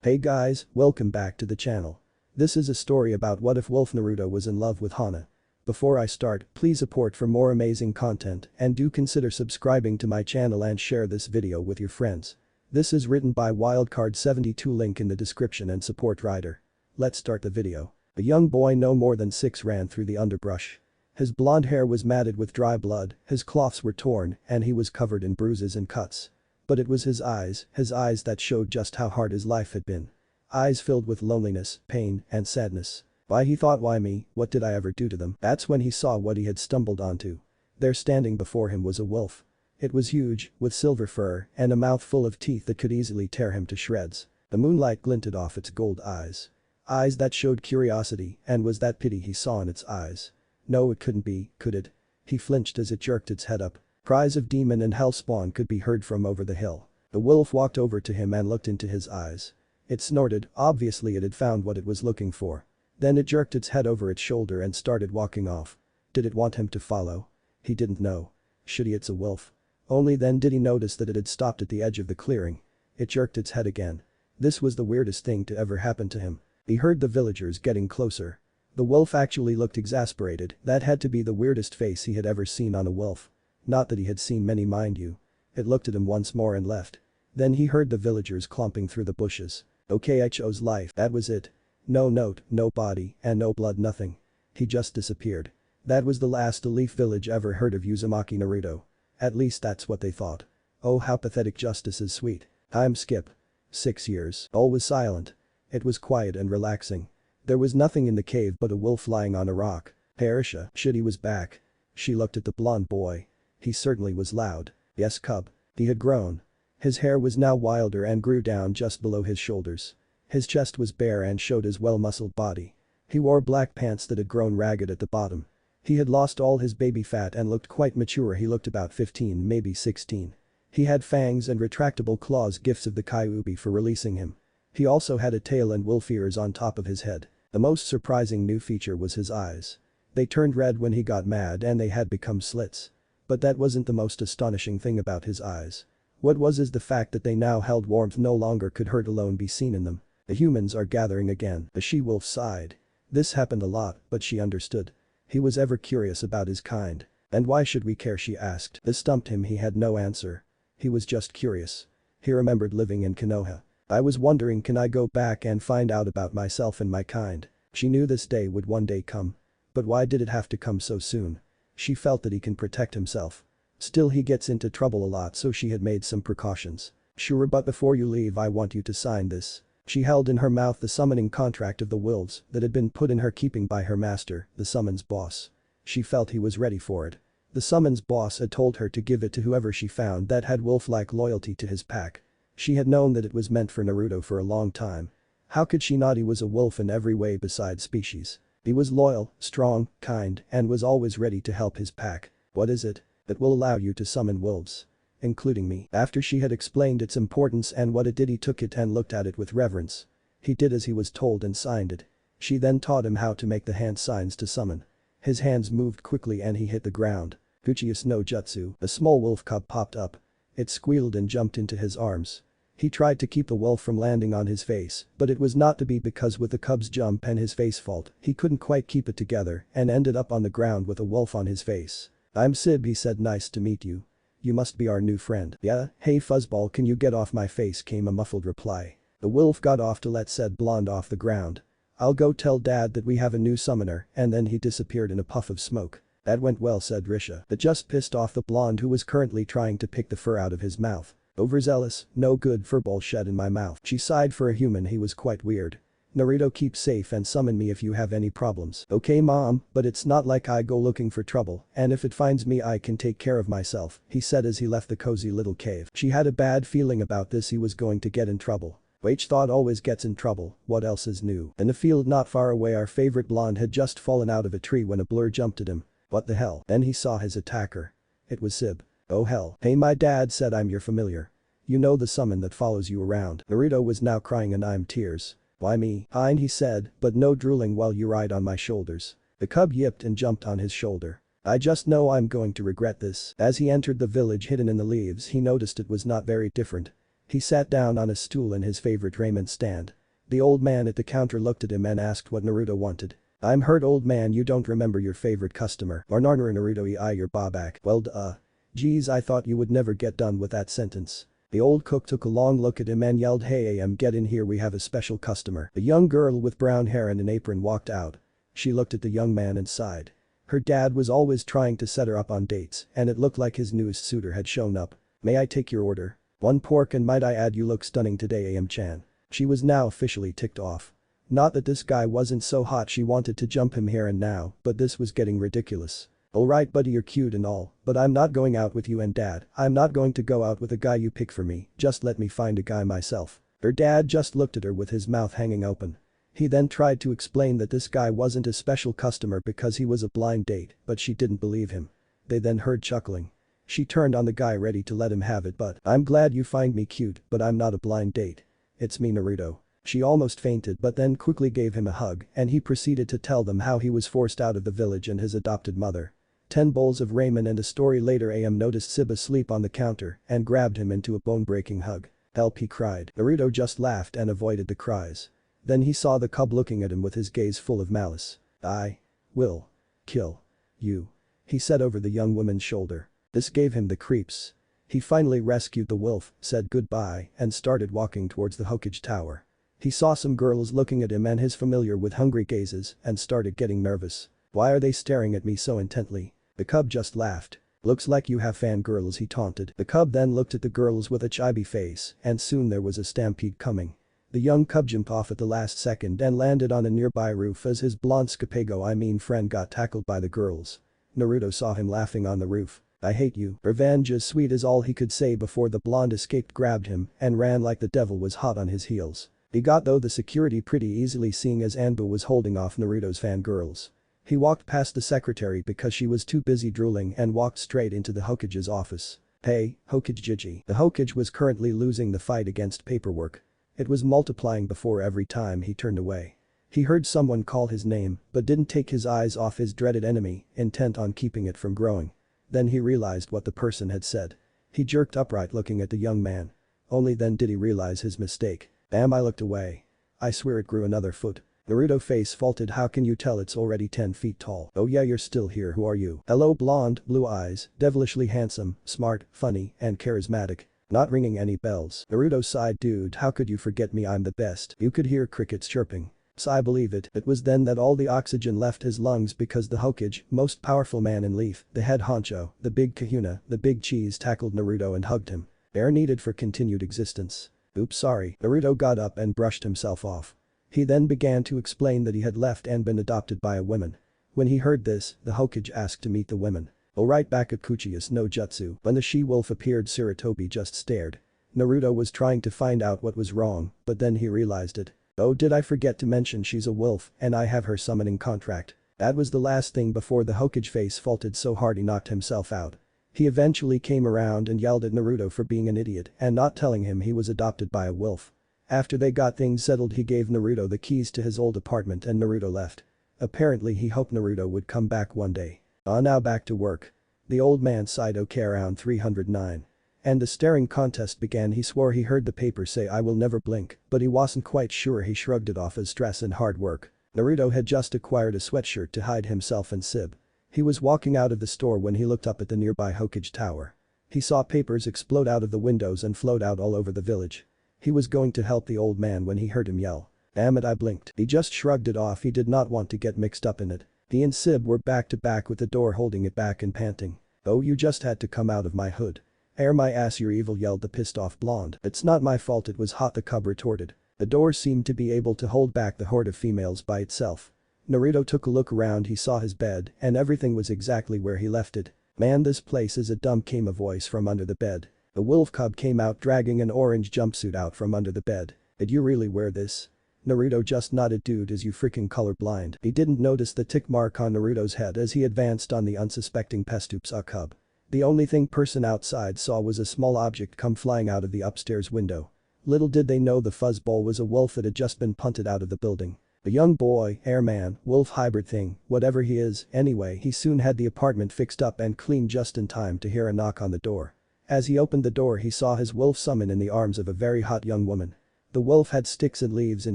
Hey guys, welcome back to the channel. This is a story about what if Wolf Naruto was in love with Hana. Before I start, please support for more amazing content and do consider subscribing to my channel and share this video with your friends. This is written by WildCard 72, link in the description and support writer. Let's start the video. A young boy no more than 6 ran through the underbrush. His blonde hair was matted with dry blood, his cloths were torn, and he was covered in bruises and cuts. But it was his eyes that showed just how hard his life had been. Eyes filled with loneliness, pain, and sadness. Why, he thought, why me, what did I ever do to them? That's when he saw what he had stumbled onto. There standing before him was a wolf. It was huge, with silver fur and a mouth full of teeth that could easily tear him to shreds. The moonlight glinted off its gold eyes. Eyes that showed curiosity, and was that pity he saw in its eyes? No, it couldn't be, could it? He flinched as it jerked its head up. Cries of demon and hellspawn could be heard from over the hill. The wolf walked over to him and looked into his eyes. It snorted, obviously it had found what it was looking for. Then it jerked its head over its shoulder and started walking off. Did it want him to follow? He didn't know. Should he? It's a wolf. Only then did he notice that it had stopped at the edge of the clearing. It jerked its head again. This was the weirdest thing to ever happen to him. He heard the villagers getting closer. The wolf actually looked exasperated. That had to be the weirdest face he had ever seen on a wolf. Not that he had seen many, mind you. It looked at him once more and left. Then he heard the villagers clomping through the bushes. Okay, I chose life, that was it. No note, no body, and no blood, nothing. He just disappeared. That was the last the Leaf Village ever heard of Uzumaki Naruto. At least that's what they thought. Oh, how pathetic. Justice is sweet. Time skip. 6 years. All was silent. It was quiet and relaxing. There was nothing in the cave but a wolf lying on a rock. Arisha, shit, he was back. She looked at the blonde boy. He certainly was loud. Yes, cub. He had grown. His hair was now wilder and grew down just below his shoulders. His chest was bare and showed his well-muscled body. He wore black pants that had grown ragged at the bottom. He had lost all his baby fat and looked quite mature. He looked about 15, maybe 16. He had fangs and retractable claws, gifts of the Kyuubi for releasing him. He also had a tail and wolf ears on top of his head. The most surprising new feature was his eyes. They turned red when he got mad and they had become slits. But that wasn't the most astonishing thing about his eyes. What was is the fact that they now held warmth, no longer could hurt alone be seen in them. The humans are gathering again, the she-wolf sighed. This happened a lot, but she understood. He was ever curious about his kind. And why should we care, she asked. This stumped him. He had no answer. He was just curious. He remembered living in Konoha. I was wondering, can I go back and find out about myself and my kind? She knew this day would one day come. But why did it have to come so soon? She felt that he can protect himself. Still, he gets into trouble a lot, so she had made some precautions. Sure, but before you leave I want you to sign this. She held in her mouth the summoning contract of the wolves that had been put in her keeping by her master, the summons boss. She felt he was ready for it. The summons boss had told her to give it to whoever she found that had wolf-like loyalty to his pack. She had known that it was meant for Naruto for a long time. How could she not? He was a wolf in every way besides species. He was loyal, strong, kind, and was always ready to help his pack. What is it that will allow you to summon wolves? Including me. After she had explained its importance and what it did, he took it and looked at it with reverence. He did as he was told and signed it. She then taught him how to make the hand signs to summon. His hands moved quickly and he hit the ground. Uchius no Jutsu. A small wolf cub popped up. It squealed and jumped into his arms. He tried to keep the wolf from landing on his face, but it was not to be because with the cub's jump and his face fault, he couldn't quite keep it together and ended up on the ground with a wolf on his face. I'm Sib, he said. Nice to meet you. You must be our new friend. Yeah, hey fuzzball, can you get off my face, came a muffled reply. The wolf got off to let said blonde off the ground. I'll go tell dad that we have a new summoner, and then he disappeared in a puff of smoke. That went well, said Risha. That just pissed off the blonde who was currently trying to pick the fur out of his mouth. Overzealous, no good, furball shed in my mouth. She sighed. For a human he was quite weird. Naruto, keep safe and summon me if you have any problems. Okay mom, but it's not like I go looking for trouble, and if it finds me I can take care of myself, he said as he left the cozy little cave. She had a bad feeling about this. He was going to get in trouble. H thought always gets in trouble, what else is new? In a field not far away, our favorite blonde had just fallen out of a tree when a blur jumped at him. What the hell? Then he saw his attacker. It was Sib. Oh hell. Hey, my dad said I'm your familiar. You know, the summon that follows you around. Naruto was now crying and I'm tears. Why me? Fine, he said, but no drooling while you ride on my shoulders. The cub yipped and jumped on his shoulder. I just know I'm going to regret this. As he entered the village hidden in the leaves, he noticed it was not very different. He sat down on a stool in his favorite raiment stand. The old man at the counter looked at him and asked what Naruto wanted. "I'm hurt, old man, you don't remember your favorite customer or Naruto I your back. Well duh. Geez, I thought you would never get done with that sentence." The old cook took a long look at him and yelled, "Hey get in here, we have a special customer." A young girl with brown hair and an apron walked out. She looked at the young man and sighed. Her dad was always trying to set her up on dates and it looked like his newest suitor had shown up. "May I take your order? One pork and might I add you look stunning today Chan." She was now officially ticked off. Not that this guy wasn't so hot she wanted to jump him here and now, but this was getting ridiculous. "Alright buddy, you're cute and all, but I'm not going out with you and dad, I'm not going to go out with a guy you pick for me, just let me find a guy myself." Her dad just looked at her with his mouth hanging open. He then tried to explain that this guy wasn't a special customer because he was a blind date, but she didn't believe him. They then heard chuckling. She turned on the guy ready to let him have it, but "I'm glad you find me cute, but I'm not a blind date. It's me Naruto." She almost fainted but then quickly gave him a hug and he proceeded to tell them how he was forced out of the village and his adopted mother. 10 bowls of ramen and a story later noticed Sib asleep on the counter and grabbed him into a bone-breaking hug. "Help," he cried. Naruto just laughed and avoided the cries. Then he saw the cub looking at him with his gaze full of malice. "I will kill you," he said over the young woman's shoulder. This gave him the creeps. He finally rescued the wolf, said goodbye and started walking towards the Hokage tower. He saw some girls looking at him and his familiar with hungry gazes and started getting nervous. "Why are they staring at me so intently?" The cub just laughed. "Looks like you have fangirls," he taunted. The cub then looked at the girls with a chibi face and soon there was a stampede coming. The young cub jumped off at the last second and landed on a nearby roof as his blonde friend got tackled by the girls. Naruto saw him laughing on the roof. "I hate you." "Revenge is sweet," is all he could say before the blonde escaped, grabbed him and ran like the devil was hot on his heels. He got though the security pretty easily seeing as Anbu was holding off Naruto's fangirls. He walked past the secretary because she was too busy drooling and walked straight into the Hokage's office. "Hey, Hokage Jiji." The Hokage was currently losing the fight against paperwork. It was multiplying before every time he turned away. He heard someone call his name but didn't take his eyes off his dreaded enemy, intent on keeping it from growing. Then he realized what the person had said. He jerked upright looking at the young man. Only then did he realize his mistake. "Damn, I looked away. I swear it grew another foot." Naruto face faulted. "How can you tell it's already 10 feet tall?" "Oh yeah, you're still here, who are you?" "Hello, blonde, blue eyes, devilishly handsome, smart, funny, and charismatic." Not ringing any bells. Naruto sighed. "Dude, how could you forget me? I'm the best." You could hear crickets chirping. So I believe it. It was then that all the oxygen left his lungs because the Hokage, most powerful man in Leaf, the head honcho, the big kahuna, the big cheese tackled Naruto and hugged him. Air needed for continued existence. "Oops, sorry." Naruto got up and brushed himself off. He then began to explain that he had left and been adopted by a woman. When he heard this, the Hokage asked to meet the women. Right back at Kuchiya's no jutsu. When the she-wolf appeared, Sarutobi just stared. Naruto was trying to find out what was wrong, but then he realized it. "Oh, did I forget to mention she's a wolf and I have her summoning contract." That was the last thing before the Hokage face faulted so hard he knocked himself out. He eventually came around and yelled at Naruto for being an idiot and not telling him he was adopted by a wolf. After they got things settled, he gave Naruto the keys to his old apartment and Naruto left. Apparently he hoped Naruto would come back one day. Now back to work. The old man sighed. "Okay, around 309. And the staring contest began. He swore he heard the paper say "I will never blink," but he wasn't quite sure. He shrugged it off as stress and hard work. Naruto had just acquired a sweatshirt to hide himself and Sib. He was walking out of the store when he looked up at the nearby Hokage tower. He saw papers explode out of the windows and float out all over the village. He was going to help the old man when he heard him yell. "Damn it, I blinked." He just shrugged it off. He did not want to get mixed up in it. He and Sib were back to back with the door holding it back and panting. "Oh, you just had to come out of my hood." "Air my ass, you're evil," yelled the pissed off blonde. "It's not my fault, it was hot," the cub retorted. The door seemed to be able to hold back the horde of females by itself. Naruto took a look around. He saw his bed and everything was exactly where he left it. "Man, this place is a dump," came a voice from under the bed. The wolf cub came out dragging an orange jumpsuit out from under the bed. "Did you really wear this?" Naruto just nodded. "Dude, is you freaking colorblind?" He didn't notice the tick mark on Naruto's head as he advanced on the unsuspecting Pestupsa cub. The only thing person outside saw was a small object come flying out of the upstairs window. Little did they know the fuzzball was a wolf that had just been punted out of the building. The young boy, airman, wolf hybrid thing, whatever he is, anyway, he soon had the apartment fixed up and cleaned just in time to hear a knock on the door. As he opened the door he saw his wolf summon in the arms of a very hot young woman. The wolf had sticks and leaves in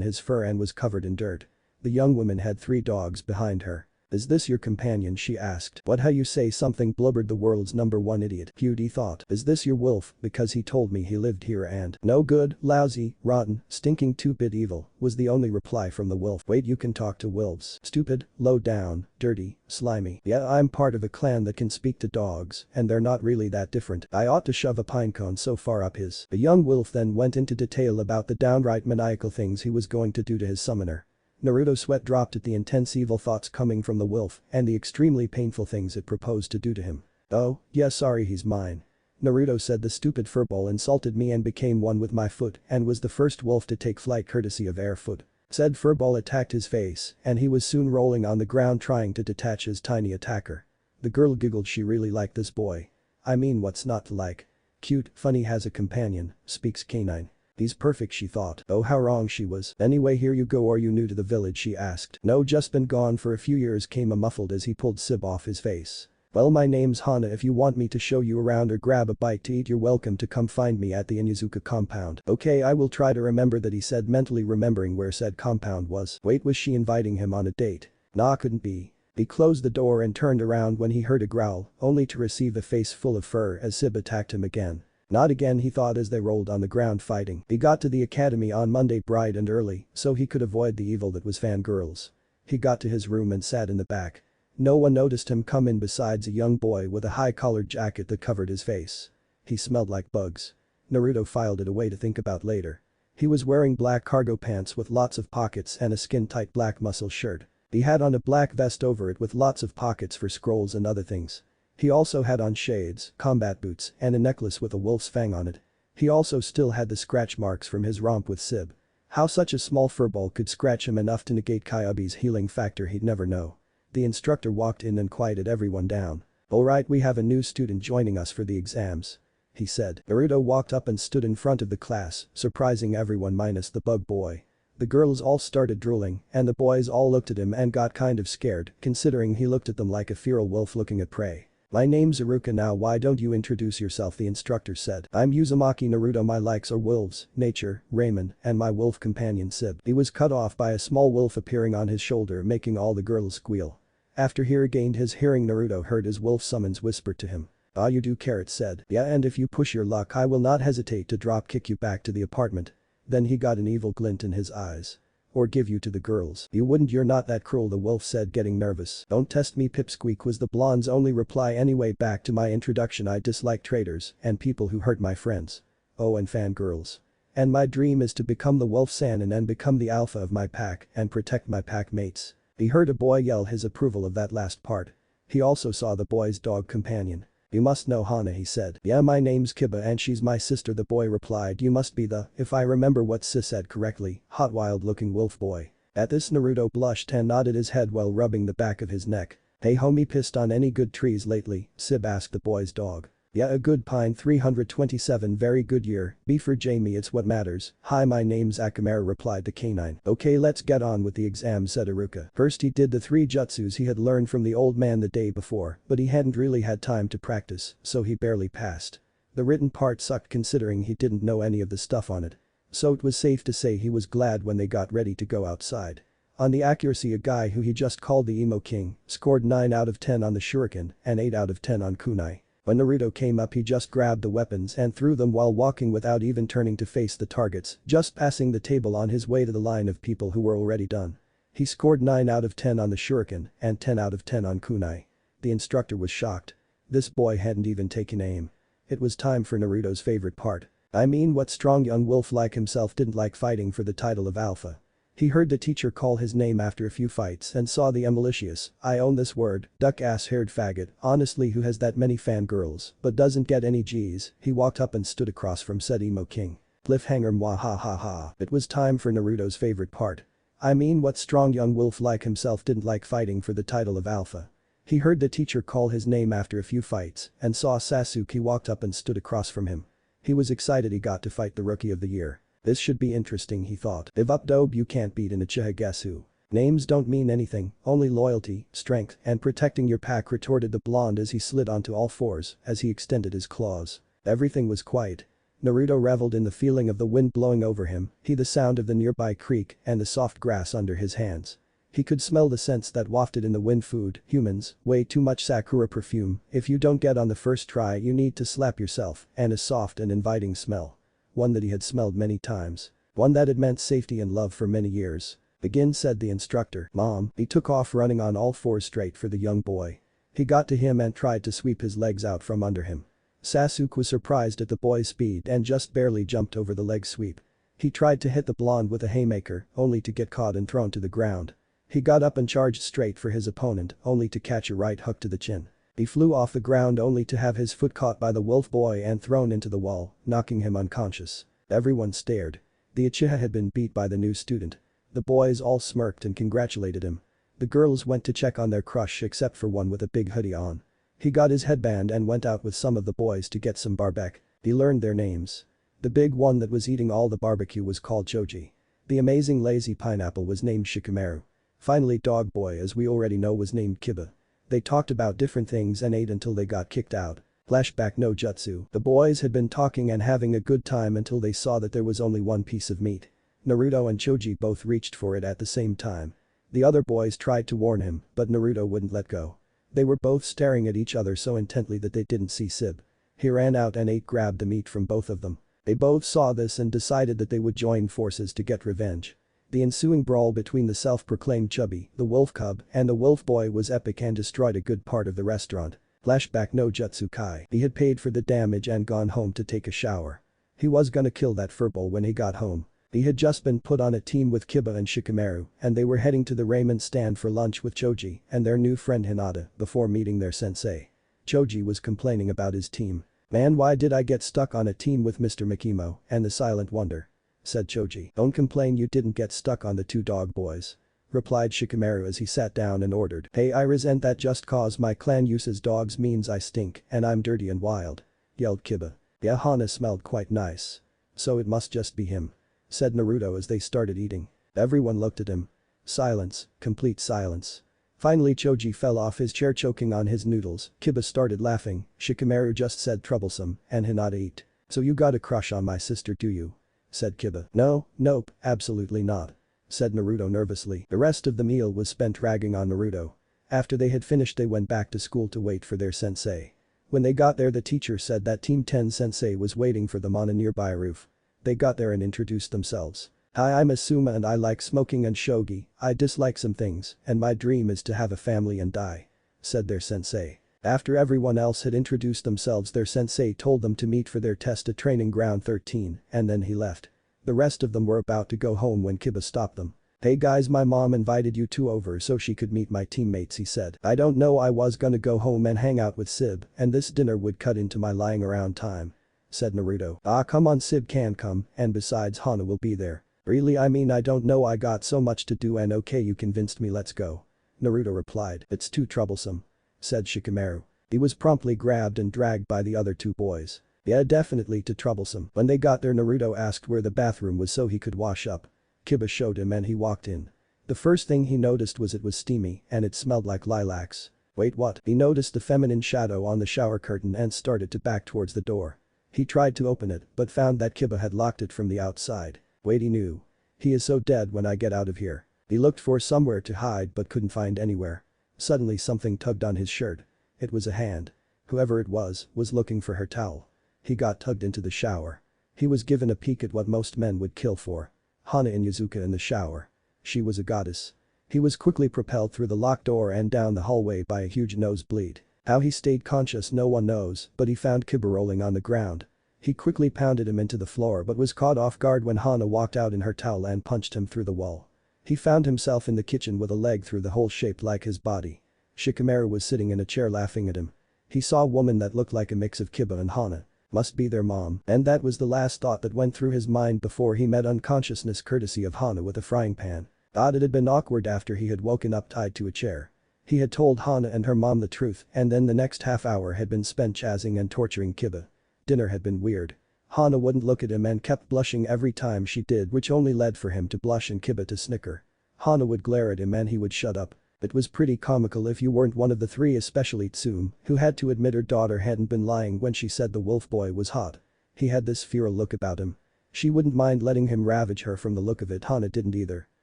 his fur and was covered in dirt. The young woman had 3 dogs behind her. "Is this your companion?" she asked. "What how you say something," blubbered the world's #1 idiot. Cute, he thought. "Is this your wolf? Because he told me he lived here and—" "No good, lousy, rotten, stinking 2-bit evil," was the only reply from the wolf. "Wait, you can talk to wolves. Stupid, low down, dirty, slimy. Yeah, I'm part of a clan that can speak to dogs and they're not really that different. I ought to shove a pinecone so far up his." The young wolf then went into detail about the downright maniacal things he was going to do to his summoner. Naruto's sweat dropped at the intense evil thoughts coming from the wolf and the extremely painful things it proposed to do to him. "Oh, yeah, sorry, he's mine." Naruto said, "The stupid furball insulted me and became one with my foot and was the first wolf to take flight courtesy of Airfoot." Said furball attacked his face and he was soon rolling on the ground trying to detach his tiny attacker. The girl giggled, she really liked this boy. I mean, what's not to like? Cute, funny, has a companion, speaks canine. He's perfect, she thought. Oh, how wrong she was. "Anyway, here you go. Are you new to the village?" she asked. "No, just been gone for a few years," came a muffled as he pulled Sib off his face. "Well, my name's Hana. If you want me to show you around or grab a bite to eat, you're welcome to come find me at the Inyazuka compound." "Okay, I will try to remember that," he said, mentally remembering where said compound was. Wait, was she inviting him on a date? Nah, couldn't be. He closed the door and turned around when he heard a growl, only to receive a face full of fur as Sib attacked him again. Not again, he thought as they rolled on the ground fighting. He got to the academy on Monday bright and early so he could avoid the evil that was fangirls. He got to his room and sat in the back. No one noticed him come in besides a young boy with a high-collared jacket that covered his face. He smelled like bugs. Naruto filed it away to think about later. He was wearing black cargo pants with lots of pockets and a skin-tight black muscle shirt. He had on a black vest over it with lots of pockets for scrolls and other things. He also had on shades, combat boots, and a necklace with a wolf's fang on it. He also still had the scratch marks from his romp with Sib. How such a small furball could scratch him enough to negate Kyabe's healing factor, he'd never know. The instructor walked in and quieted everyone down. "Alright, we have a new student joining us for the exams," he said. Naruto walked up and stood in front of the class, surprising everyone minus the bug boy. The girls all started drooling and the boys all looked at him and got kind of scared considering he looked at them like a feral wolf looking at prey. "My name's Iruka. Now why don't you introduce yourself?" the instructor said. "I'm Uzumaki Naruto. My likes are wolves, nature, ramen, and my wolf companion Sib." He was cut off by a small wolf appearing on his shoulder making all the girls squeal. After he regained his hearing, Naruto heard his wolf summons whisper to him. "Ah, you do care," it said. "Yeah, and if you push your luck I will not hesitate to drop kick you back to the apartment." Then he got an evil glint in his eyes. "Or give you to the girls." "You wouldn't, you're not that cruel," the wolf said, getting nervous. "Don't test me, pipsqueak," was the blonde's only reply. "Anyway, back to my introduction. I dislike traitors and people who hurt my friends. Oh, and fangirls. And my dream is to become the wolf Sannin and become the alpha of my pack and protect my pack mates." He heard a boy yell his approval of that last part. He also saw the boy's dog companion. "You must know Hana," he said. "Yeah, my name's Kiba and she's my sister," the boy replied. "You must be the, if I remember what Sis said correctly, hot wild-looking wolf boy." At this Naruto blushed and nodded his head while rubbing the back of his neck. "Hey homie, pissed on any good trees lately?" Sib asked the boy's dog. "Yeah, a good pine, 327, very good year, B for Jamie, it's what matters." "Hi, my name's Akamaru," replied the canine. "Okay, let's get on with the exam," said Iruka. First he did the 3 jutsus he had learned from the old man the day before, but he hadn't really had time to practice, so he barely passed. The written part sucked considering he didn't know any of the stuff on it. So it was safe to say he was glad when they got ready to go outside. On the accuracy, a guy who he just called the Emo King scored 9 out of 10 on the shuriken and 8 out of 10 on kunai. When Naruto came up he just grabbed the weapons and threw them while walking without even turning to face the targets, just passing the table on his way to the line of people who were already done. He scored 9 out of 10 on the shuriken and 10 out of 10 on kunai. The instructor was shocked. This boy hadn't even taken aim. It was time for Naruto's favorite part. I mean, what strong young wolf like himself didn't like fighting for the title of alpha? He heard the teacher call his name after a few fights and saw the malicious, I own this word, duck-ass-haired faggot, honestly who has that many fangirls but doesn't get any G's. He walked up and stood across from said Emo King. Cliffhanger, mwahahaha. It was time for Naruto's favorite part. I mean, what strong young wolf like himself didn't like fighting for the title of alpha? He heard the teacher call his name after a few fights and saw Sasuke. He walked up and stood across from him. He was excited he got to fight the rookie of the year. This should be interesting, he thought. Live up, dope, you can't beat an Uchiha, guess who? Names don't mean anything, only loyalty, strength, and protecting your pack, retorted the blonde as he slid onto all fours as he extended his claws. Everything was quiet. Naruto reveled in the feeling of the wind blowing over him, the sound of the nearby creek, and the soft grass under his hands. He could smell the scents that wafted in the wind. Food, humans, way too much sakura perfume, if you don't get on the first try you need to slap yourself, and a soft and inviting smell. One that he had smelled many times. One that had meant safety and love for many years. Begin, said the instructor. Mom. He took off running on all fours straight for the young boy. He got to him and tried to sweep his legs out from under him. Sasuke was surprised at the boy's speed and just barely jumped over the leg sweep. He tried to hit the blonde with a haymaker, only to get caught and thrown to the ground. He got up and charged straight for his opponent, only to catch a right hook to the chin. He flew off the ground only to have his foot caught by the wolf boy and thrown into the wall, knocking him unconscious. Everyone stared. The Uchiha had been beat by the new student. The boys all smirked and congratulated him. The girls went to check on their crush except for one with a big hoodie on. He got his headband and went out with some of the boys to get some barbecue. He learned their names. The big one that was eating all the barbecue was called Choji. The amazing lazy pineapple was named Shikamaru. Finally Dog Boy, as we already know, was named Kiba. They talked about different things and ate until they got kicked out. Flashback no jutsu. The boys had been talking and having a good time until they saw that there was only one piece of meat. Naruto and Choji both reached for it at the same time. The other boys tried to warn him, but Naruto wouldn't let go. They were both staring at each other so intently that they didn't see Sib. He ran out and grabbed the meat from both of them. They both saw this and decided that they would join forces to get revenge. The ensuing brawl between the self-proclaimed chubby, the wolf cub, and the wolf boy was epic and destroyed a good part of the restaurant. Flashback no jutsu kai. He had paid for the damage and gone home to take a shower. He was gonna kill that furball when he got home. He had just been put on a team with Kiba and Shikamaru, and they were heading to the ramen stand for lunch with Choji and their new friend Hinata before meeting their sensei. Choji was complaining about his team. Man, why did I get stuck on a team with Mr. Mikimo and the Silent Wonder? Said Choji. Don't complain you didn't get stuck on the two dog boys. Replied Shikamaru as he sat down and ordered. Hey, I resent that just cause my clan uses dogs means I stink and I'm dirty and wild. Yelled Kiba. Yeah, Hana smelled quite nice. So it must just be him. Said Naruto as they started eating. Everyone looked at him. Silence, complete silence. Finally Choji fell off his chair choking on his noodles. Kiba started laughing. Shikamaru just said troublesome and Hinata ate. So you got a crush on my sister, do you? Said Kiba. No, nope, absolutely not. Said Naruto nervously. The rest of the meal was spent ragging on Naruto. After they had finished they went back to school to wait for their sensei. When they got there the teacher said that Team 10 sensei was waiting for them on a nearby roof. They got there and introduced themselves. Hi, I'm Asuma and I like smoking and shogi, I dislike some things, and my dream is to have a family and die. Said their sensei. After everyone else had introduced themselves their sensei told them to meet for their test at training ground 13 and then he left. The rest of them were about to go home when Kiba stopped them. Hey guys, my mom invited you two over so she could meet my teammates, he said. I don't know, I was gonna go home and hang out with Sib and this dinner would cut into my lying around time. Said Naruto. Ah, come on, Sib can come and besides Hana will be there. Really, I mean I don't know, I got so much to do and okay you convinced me, let's go. Naruto replied. It's too troublesome. Said Shikamaru. He was promptly grabbed and dragged by the other two boys. Yeah, definitely too troublesome. When they got there Naruto asked where the bathroom was so he could wash up. Kiba showed him and he walked in. The first thing he noticed was it was steamy and it smelled like lilacs. Wait, what? He noticed the feminine shadow on the shower curtain and started to back towards the door. He tried to open it but found that Kiba had locked it from the outside. Wait, he knew. He is so dead when I get out of here. He looked for somewhere to hide but couldn't find anywhere. Suddenly something tugged on his shirt. It was a hand. Whoever it was looking for her towel. He got tugged into the shower. He was given a peek at what most men would kill for. Hana and Yuzuka in the shower. She was a goddess. He was quickly propelled through the locked door and down the hallway by a huge nosebleed. How he stayed conscious no one knows, but he found Kiba rolling on the ground. He quickly pounded him into the floor but was caught off guard when Hana walked out in her towel and punched him through the wall. He found himself in the kitchen with a leg through the hole shaped like his body. Shikamaru was sitting in a chair laughing at him. He saw a woman that looked like a mix of Kiba and Hana. Must be their mom, and that was the last thought that went through his mind before he met unconsciousness courtesy of Hana with a frying pan. It had been awkward after he had woken up tied to a chair. He had told Hana and her mom the truth and then the next half hour had been spent chasing and torturing Kiba. Dinner had been weird. Hana wouldn't look at him and kept blushing every time she did, which only led for him to blush and Kiba to snicker. Hana would glare at him and he would shut up. It was pretty comical if you weren't one of the three, especially Tsume, who had to admit her daughter hadn't been lying when she said the wolf boy was hot. He had this feral look about him. She wouldn't mind letting him ravage her from the look of it. Hana didn't either.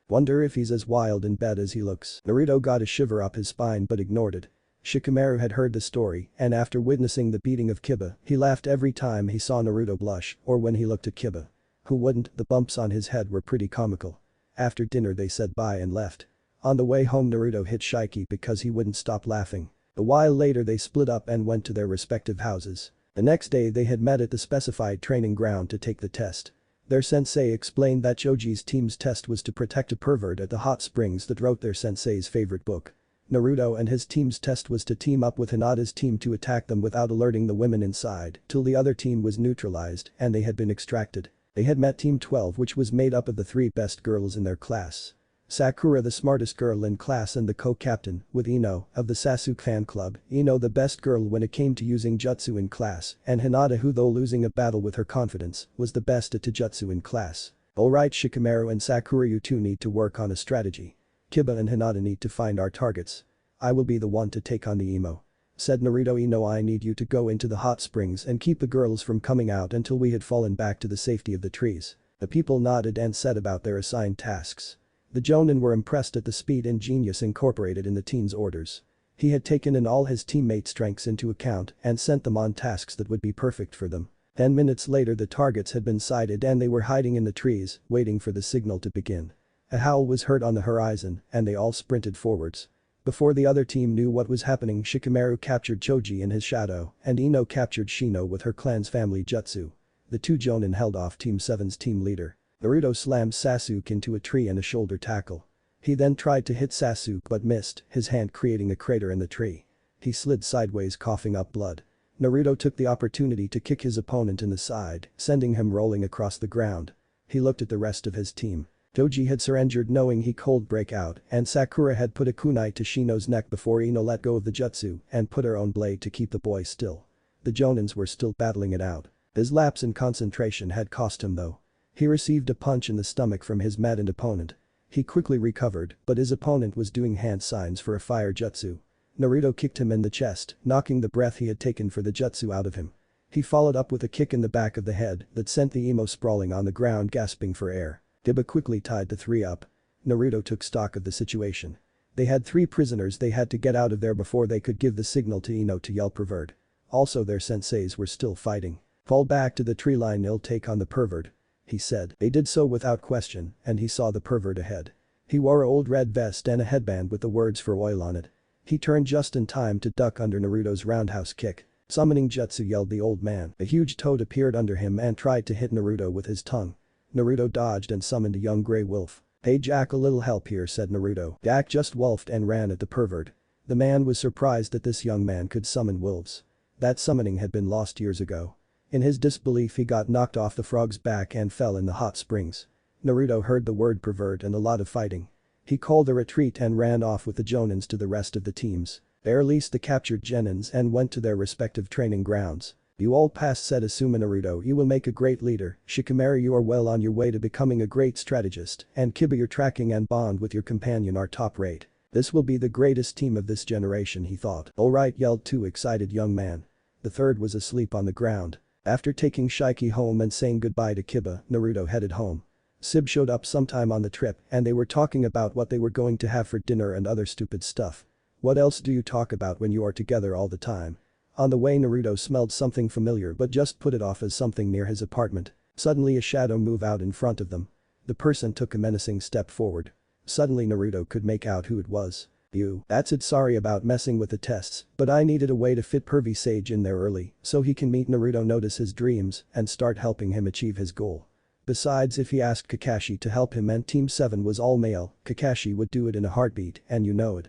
Wonder if he's as wild in bed as he looks. Naruto got a shiver up his spine but ignored it. Shikamaru had heard the story and after witnessing the beating of Kiba, he laughed every time he saw Naruto blush or when he looked at Kiba. Who wouldn't? The bumps on his head were pretty comical. After dinner they said bye and left. On the way home Naruto hit Shiki because he wouldn't stop laughing. A while later they split up and went to their respective houses. The next day they had met at the specified training ground to take the test. Their sensei explained that Choji's team's test was to protect a pervert at the hot springs that wrote their sensei's favorite book. Naruto and his team's test was to team up with Hinata's team to attack them without alerting the women inside till the other team was neutralized and they had been extracted. They had met Team 12, which was made up of the three best girls in their class. Sakura, the smartest girl in class and the co-captain, with Ino, of the Sasuke fan club, Ino the best girl when it came to using jutsu in class, and Hinata, who though losing a battle with her confidence, was the best at jutsu in class. Alright Shikamaru and Sakura, you two need to work on a strategy. Kiba and Hinata need to find our targets. I will be the one to take on the emo. Said Naruto. Ino, I need you to go into the hot springs and keep the girls from coming out until we had fallen back to the safety of the trees. The people nodded and set about their assigned tasks. The Jonin were impressed at the speed and genius incorporated in the teen's orders. He had taken in all his teammates' strengths into account and sent them on tasks that would be perfect for them. 10 minutes later the targets had been sighted and they were hiding in the trees, waiting for the signal to begin. A howl was heard on the horizon and they all sprinted forwards. Before the other team knew what was happening, Shikamaru captured Choji in his shadow and Ino captured Shino with her clan's family jutsu. The two Jonin held off Team 7's team leader. Naruto slammed Sasuke into a tree in a shoulder tackle. He then tried to hit Sasuke but missed, his hand creating a crater in the tree. He slid sideways coughing up blood. Naruto took the opportunity to kick his opponent in the side, sending him rolling across the ground. He looked at the rest of his team. Choji had surrendered knowing he could break out and Sakura had put a kunai to Shino's neck before Ino let go of the jutsu and put her own blade to keep the boy still. The Jonins were still battling it out. His lapse in concentration had cost him though. He received a punch in the stomach from his maddened opponent. He quickly recovered, but his opponent was doing hand signs for a fire jutsu. Naruto kicked him in the chest, knocking the breath he had taken for the jutsu out of him. He followed up with a kick in the back of the head that sent the emo sprawling on the ground gasping for air. Kiba quickly tied the three up. Naruto took stock of the situation. They had 3 prisoners they had to get out of there before they could give the signal to Ino to yell pervert. Also their senseis were still fighting. Fall back to the tree line, I'll take on the pervert. He said. They did so without question and he saw the pervert ahead. He wore an old red vest and a headband with the words for oil on it. He turned just in time to duck under Naruto's roundhouse kick. Summoning jutsu, yelled the old man. A huge toad appeared under him and tried to hit Naruto with his tongue. Naruto dodged and summoned a young grey wolf. Hey Jack, a little help here, said Naruto. Jack just wolfed and ran at the pervert. The man was surprised that this young man could summon wolves. That summoning had been lost years ago. In his disbelief he got knocked off the frog's back and fell in the hot springs. Naruto heard the word pervert and a lot of fighting. He called a retreat and ran off with the Jonins to the rest of the teams. They released the captured Genins and went to their respective training grounds. You all passed, said Asuma. Naruto, you will make a great leader. Shikamaru, you are well on your way to becoming a great strategist, and Kiba, your tracking and bond with your companion are top rate. This will be the greatest team of this generation, he thought. Alright, yelled 2 excited young men. The third was asleep on the ground. After taking Shiki home and saying goodbye to Kiba, Naruto headed home. Sib showed up sometime on the trip and they were talking about what they were going to have for dinner and other stupid stuff. What else do you talk about when you are together all the time? On the way Naruto smelled something familiar but just put it off as something near his apartment. Suddenly a shadow moved out in front of them. The person took a menacing step forward. Suddenly Naruto could make out who it was. You. That's it, sorry about messing with the tests, but I needed a way to fit Pervy Sage in there early so he can meet Naruto, notice his dreams, and start helping him achieve his goal. Besides, if he asked Kakashi to help him and Team 7 was all male, Kakashi would do it in a heartbeat and you know it.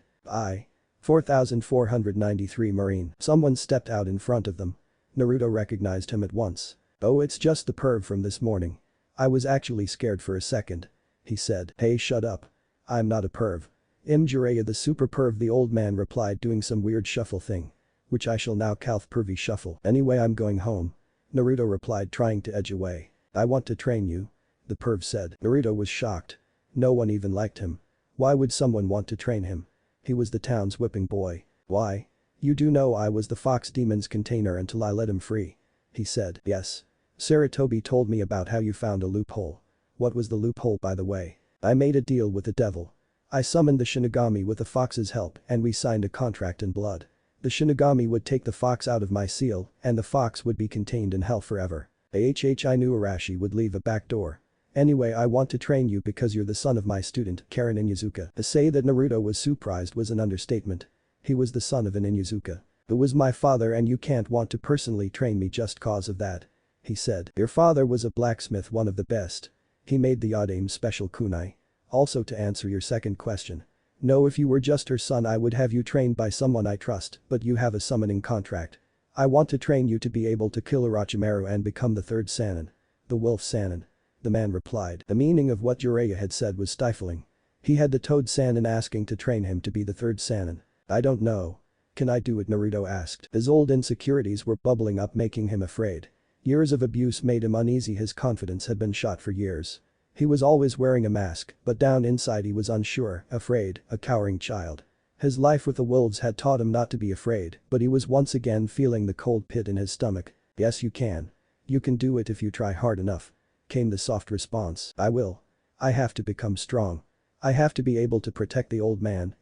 4493 Marine. Someone stepped out in front of them. Naruto recognized him at once. Oh, it's just the perv from this morning. I was actually scared for a second. He said. Hey, shut up. I'm not a perv. I'm Jiraiya the super perv, the old man replied, doing some weird shuffle thing. Which I shall now call pervy shuffle. Anyway, I'm going home. Naruto replied, trying to edge away. I want to train you. The perv said. Naruto was shocked. No one even liked him. Why would someone want to train him? He was the town's whipping boy. Why? You do know I was the fox demon's container until I let him free. He said. Yes. Saratobi told me about how you found a loophole. What was the loophole, by the way? I made a deal with the devil. I summoned the Shinigami with the fox's help and we signed a contract in blood. The Shinigami would take the fox out of my seal and the fox would be contained in hell forever. I knew Arashi would leave a back door. Anyway, I want to train you because you're the son of my student, Karen Inyazuka. To say that Naruto was surprised was an understatement. He was the son of an Inyazuka. Who was my father and you can't want to personally train me just cause of that. He said. Your father was a blacksmith, one of the best. He made the Yadaime special kunai. Also, to answer your second question. No, if you were just her son I would have you trained by someone I trust, but you have a summoning contract. I want to train you to be able to kill Orochimaru and become the third Sannin. The Wolf Sannin. The man replied. The meaning of what Jiraiya had said was stifling. He had the Toad Sannin asking to train him to be the third Sannin. I don't know. Can I do it? Naruto asked. His old insecurities were bubbling up, making him afraid. Years of abuse made him uneasy. His confidence had been shot for years. He was always wearing a mask, but down inside he was unsure, afraid, a cowering child. His life with the wolves had taught him not to be afraid, but he was once again feeling the cold pit in his stomach. Yes, you can. You can do it if you try hard enough. Came the soft response. I will. I have to become strong. I have to be able to protect the old man,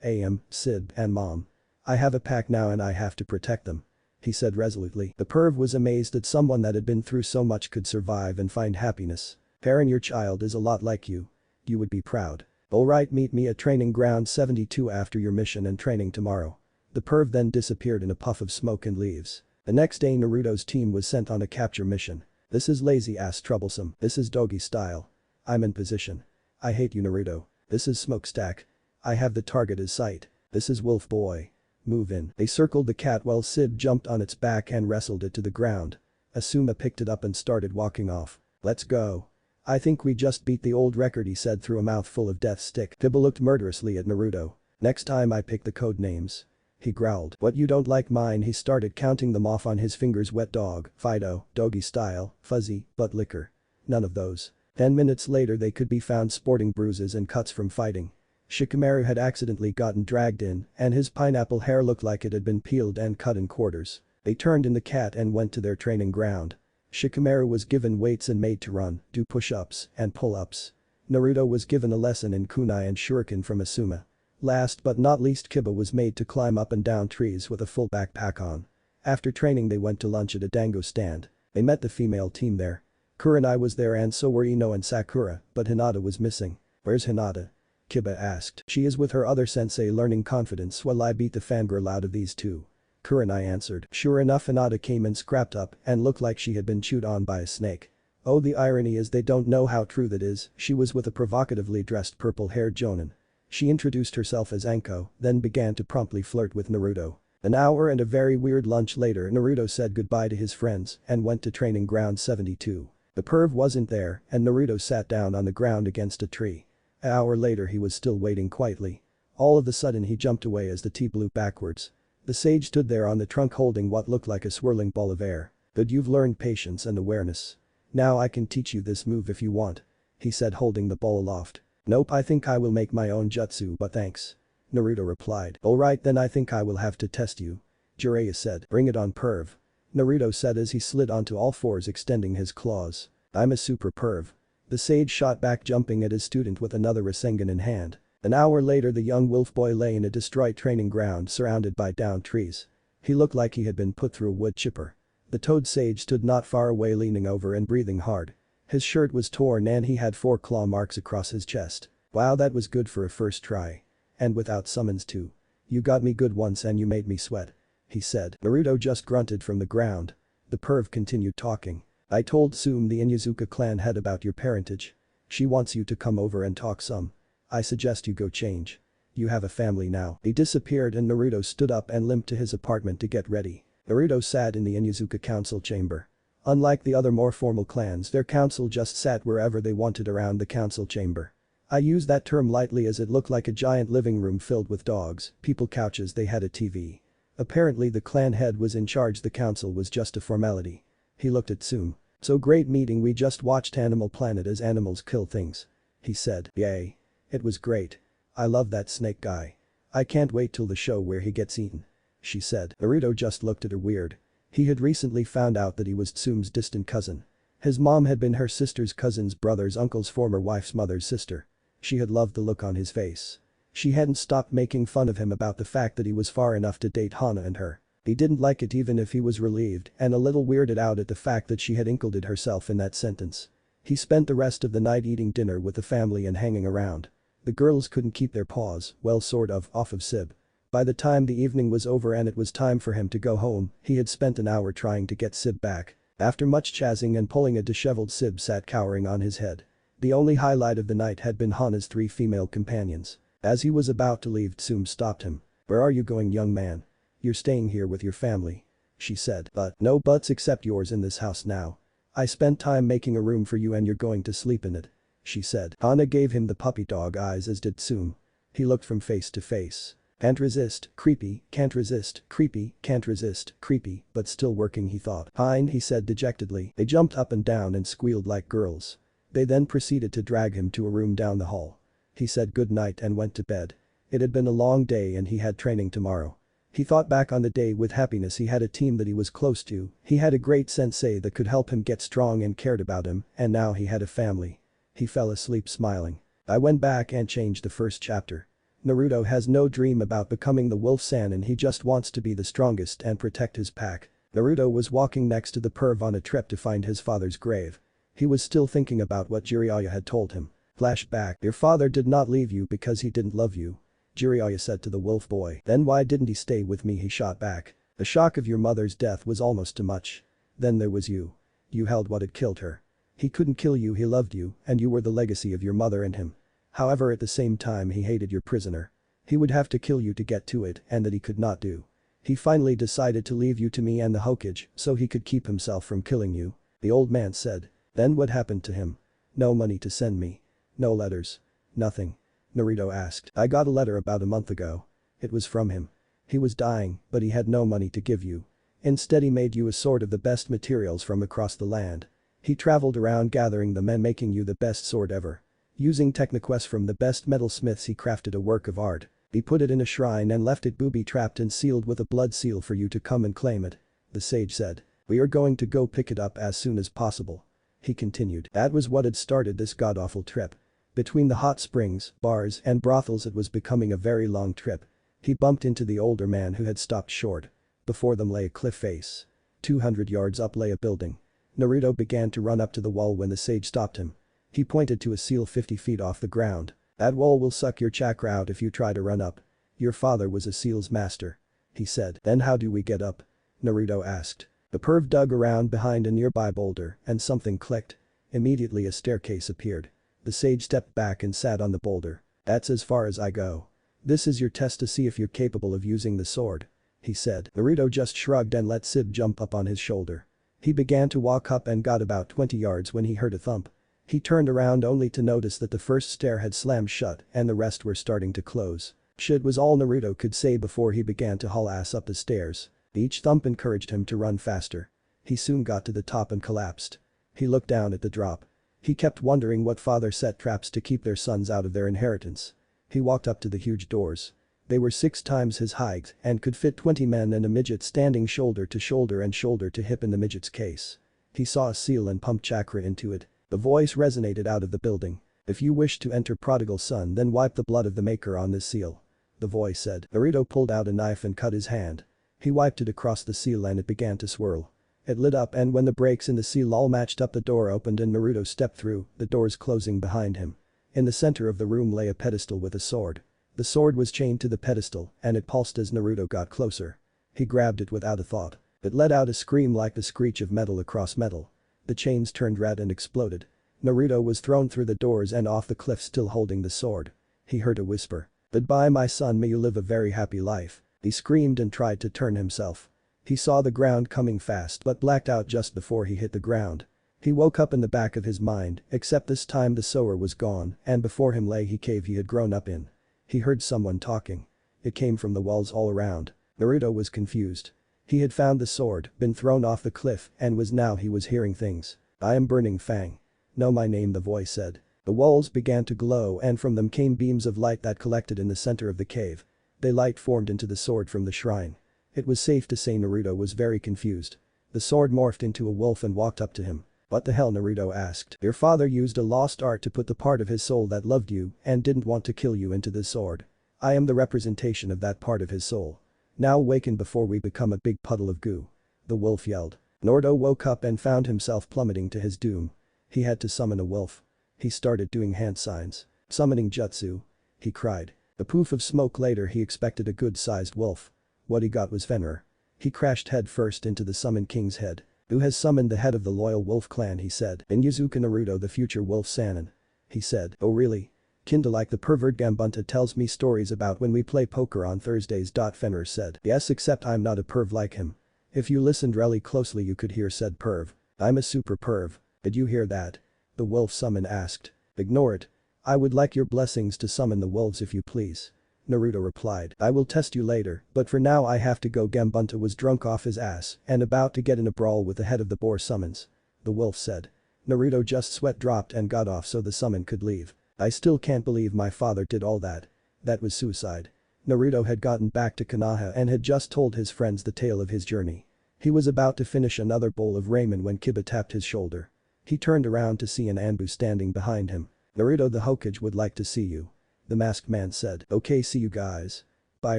Sid, and Mom. I have a pack now and I have to protect them. He said resolutely. The perv was amazed that someone that had been through so much could survive and find happiness. Karen, your child is a lot like you. You would be proud. Alright, meet me at training ground 72 after your mission and training tomorrow. The perv then disappeared in a puff of smoke and leaves. The next day Naruto's team was sent on a capture mission. This is lazy ass troublesome. This is doggy style. I'm in position. I hate you, Naruto. This is smokestack. I have the target as sight. This is wolf boy. Move in. They circled the cat while Sid jumped on its back and wrestled it to the ground. Asuma picked it up and started walking off. Let's go. I think we just beat the old record, he said through a mouthful of death stick. Kibba looked murderously at Naruto. Next time I pick the code names. He growled. What, you don't like mine? He started counting them off on his fingers. Wet dog, Fido, doggy style, fuzzy, butt licker. None of those. 10 minutes later they could be found sporting bruises and cuts from fighting. Shikamaru had accidentally gotten dragged in and his pineapple hair looked like it had been peeled and cut in quarters. They turned in the cat and went to their training ground. Shikamaru was given weights and made to run, do push-ups, and pull-ups. Naruto was given a lesson in kunai and shuriken from Asuma. Last but not least, Kibba was made to climb up and down trees with a full backpack on. After training they went to lunch at a dango stand. They met the female team there. Kurenai was there and so were Ino and Sakura, but Hinata was missing. Where's Hinata? Kibba asked. She is with her other sensei learning confidence while I beat the fangirl out of these two. Kurenai answered. Sure enough, Hinata came in scrapped up and looked like she had been chewed on by a snake. Oh, the irony is they don't know how true that is. She was with a provocatively dressed purple-haired jonin. She introduced herself as Anko, then began to promptly flirt with Naruto. An hour and a very weird lunch later, Naruto said goodbye to his friends and went to training ground 72. The perv wasn't there and Naruto sat down on the ground against a tree. An hour later he was still waiting quietly. All of a sudden he jumped away as the tea blew backwards. The sage stood there on the trunk holding what looked like a swirling ball of air. Good, you've learned patience and awareness. Now I can teach you this move if you want. He said holding the ball aloft. Nope, I think I will make my own jutsu but thanks. Naruto replied. Alright then, I think I will have to test you. Jiraiya said. Bring it on, perv. Naruto said as he slid onto all fours extending his claws. I'm a super perv. The sage shot back, jumping at his student with another Rasengan in hand. An hour later the young wolf boy lay in a destroyed training ground surrounded by downed trees. He looked like he had been put through a wood chipper. The toad sage stood not far away leaning over and breathing hard. His shirt was torn and he had 4 claw marks across his chest. Wow, that was good for a first try. And without summons too. You got me good once and you made me sweat. He said. Naruto just grunted from the ground. The perv continued talking. I told Tsume, the Inyazuka clan head, about your parentage. She wants you to come over and talk some. I suggest you go change. You have a family now. He disappeared and Naruto stood up and limped to his apartment to get ready. Naruto sat in the Inyazuka council chamber. Unlike the other more formal clans, their council just sat wherever they wanted around the council chamber. I use that term lightly as it looked like a giant living room filled with dogs, people, couches. They had a TV. Apparently the clan head was in charge. The council was just a formality. He looked at Tsume. So great meeting, we just watched Animal Planet as animals kill things. He said. Yay. It was great. I love that snake guy. I can't wait till the show where he gets eaten. She said. Naruto just looked at her weird. He had recently found out that he was Tsume's distant cousin. His mom had been her sister's cousin's brother's uncle's former wife's mother's sister. She had loved the look on his face. She hadn't stopped making fun of him about the fact that he was far enough to date Hana and her. He didn't like it even if he was relieved and a little weirded out at the fact that she had included herself in that sentence. He spent the rest of the night eating dinner with the family and hanging around. The girls couldn't keep their paws, well sort of, off of Sib. By the time the evening was over and it was time for him to go home, he had spent an hour trying to get Sib back. After much chazzing and pulling, a disheveled Sib sat cowering on his head. The only highlight of the night had been Hana's 3 female companions. As he was about to leave, Tsume stopped him. "Where are you going, young man? You're staying here with your family," she said. "But no buts except yours in this house now. I spent time making a room for you and you're going to sleep in it," she said. Hana gave him the puppy dog eyes, as did Tsume. He looked from face to face. Can't resist, creepy, can't resist, creepy, can't resist, creepy, but still working, he thought. "Fine," he said dejectedly. They jumped up and down and squealed like girls. They then proceeded to drag him to a room down the hall. He said good night and went to bed. It had been a long day and he had training tomorrow. He thought back on the day with happiness. He had a team that he was close to, he had a great sensei that could help him get strong and cared about him, and now he had a family. He fell asleep smiling. I went back and changed the first chapter. Naruto has no dream about becoming the Wolf Sannin, he just wants to be the strongest and protect his pack. Naruto was walking next to the perv on a trip to find his father's grave. He was still thinking about what Jiraiya had told him. Flashback. Your father did not leave you because he didn't love you, Jiraiya said to the wolf boy. Then why didn't he stay with me, he shot back. The shock of your mother's death was almost too much. Then there was you. You held what had killed her. He couldn't kill you, he loved you, and you were the legacy of your mother and him. However, at the same time he hated your prisoner. He would have to kill you to get to it, and that he could not do. He finally decided to leave you to me and the Hokage so he could keep himself from killing you, the old man said. Then what happened to him? No money to send me. No letters. Nothing. Naruto asked. I got a letter about a month ago. It was from him. He was dying, but he had no money to give you. Instead he made you a sword of the best materials from across the land. He traveled around gathering them and making you the best sword ever. Using techniques from the best metalsmiths he crafted a work of art. He put it in a shrine and left it booby-trapped and sealed with a blood seal for you to come and claim it, the sage said. We are going to go pick it up as soon as possible. He continued. That was what had started this god-awful trip. Between the hot springs, bars, and brothels it was becoming a very long trip. He bumped into the older man who had stopped short. Before them lay a cliff face. 200 yards up lay a building. Naruto began to run up to the wall when the sage stopped him. He pointed to a seal 50 feet off the ground. That wall will suck your chakra out if you try to run up. Your father was a seal's master, he said. Then how do we get up? Naruto asked. The perv dug around behind a nearby boulder and something clicked. Immediately a staircase appeared. The sage stepped back and sat on the boulder. That's as far as I go. This is your test to see if you're capable of using the sword, he said. Naruto just shrugged and let Sib jump up on his shoulder. He began to walk up and got about 20 yards when he heard a thump. He turned around only to notice that the first stair had slammed shut and the rest were starting to close. Shit was all Naruto could say before he began to haul ass up the stairs. Each thump encouraged him to run faster. He soon got to the top and collapsed. He looked down at the drop. He kept wondering what father set traps to keep their sons out of their inheritance. He walked up to the huge doors. They were 6 times his height and could fit 20 men and a midget standing shoulder to shoulder and shoulder to hip in the midget's case. He saw a seal and pumped chakra into it. The voice resonated out of the building. If you wish to enter Prodigal Son, then wipe the blood of the maker on this seal, the voice said. Naruto pulled out a knife and cut his hand. He wiped it across the seal and it began to swirl. It lit up, and when the breaks in the seal all matched up, the door opened and Naruto stepped through, the doors closing behind him. In the center of the room lay a pedestal with a sword. The sword was chained to the pedestal and it pulsed as Naruto got closer. He grabbed it without a thought. It let out a scream like the screech of metal across metal. The chains turned red and exploded. Naruto was thrown through the doors and off the cliff, still holding the sword. He heard a whisper. Goodbye my son, may you live a very happy life. He screamed and tried to turn himself. He saw the ground coming fast but blacked out just before he hit the ground. He woke up in the back of his mind, except this time the sower was gone and before him lay the cave he had grown up in. He heard someone talking. It came from the walls all around. Naruto was confused. He had found the sword, been thrown off the cliff, and he was hearing things. I am Burning Fang. Know my name, the voice said. The walls began to glow and from them came beams of light that collected in the center of the cave. The light formed into the sword from the shrine. It was safe to say Naruto was very confused. The sword morphed into a wolf and walked up to him. "What the hell?" Naruto asked. "Your father used a lost art to put the part of his soul that loved you and didn't want to kill you into this sword. I am the representation of that part of his soul. Now awaken before we become a big puddle of goo." The wolf yelled. Naruto woke up and found himself plummeting to his doom. He had to summon a wolf. He started doing hand signs. "Summoning jutsu," he cried. A poof of smoke later he expected a good-sized wolf. What he got was Fenrir. He crashed headfirst into the Summon King's head. "Who has summoned the head of the loyal wolf clan?" he said. "Inuzuka Naruto, the future wolf Sannin." He said. "Oh really? Kinda like the pervert Gambunta tells me stories about when we play poker on Thursdays." Fenrir said. "Yes, except I'm not a perv like him. If you listened really closely you could hear said perv. I'm a super perv. Did you hear that?" The wolf summon asked. "Ignore it. I would like your blessings to summon the wolves if you please." Naruto replied. "I will test you later, but for now I have to go." Gambunta was drunk off his ass and about to get in a brawl with the head of the boar summons. The wolf said. Naruto just sweat dropped and got off so the summon could leave. "I still can't believe my father did all that. That was suicide." Naruto had gotten back to Konoha and had just told his friends the tale of his journey. He was about to finish another bowl of ramen when Kiba tapped his shoulder. He turned around to see an Anbu standing behind him. "Naruto, the Hokage would like to see you." The masked man said. "Okay, see you guys. Bye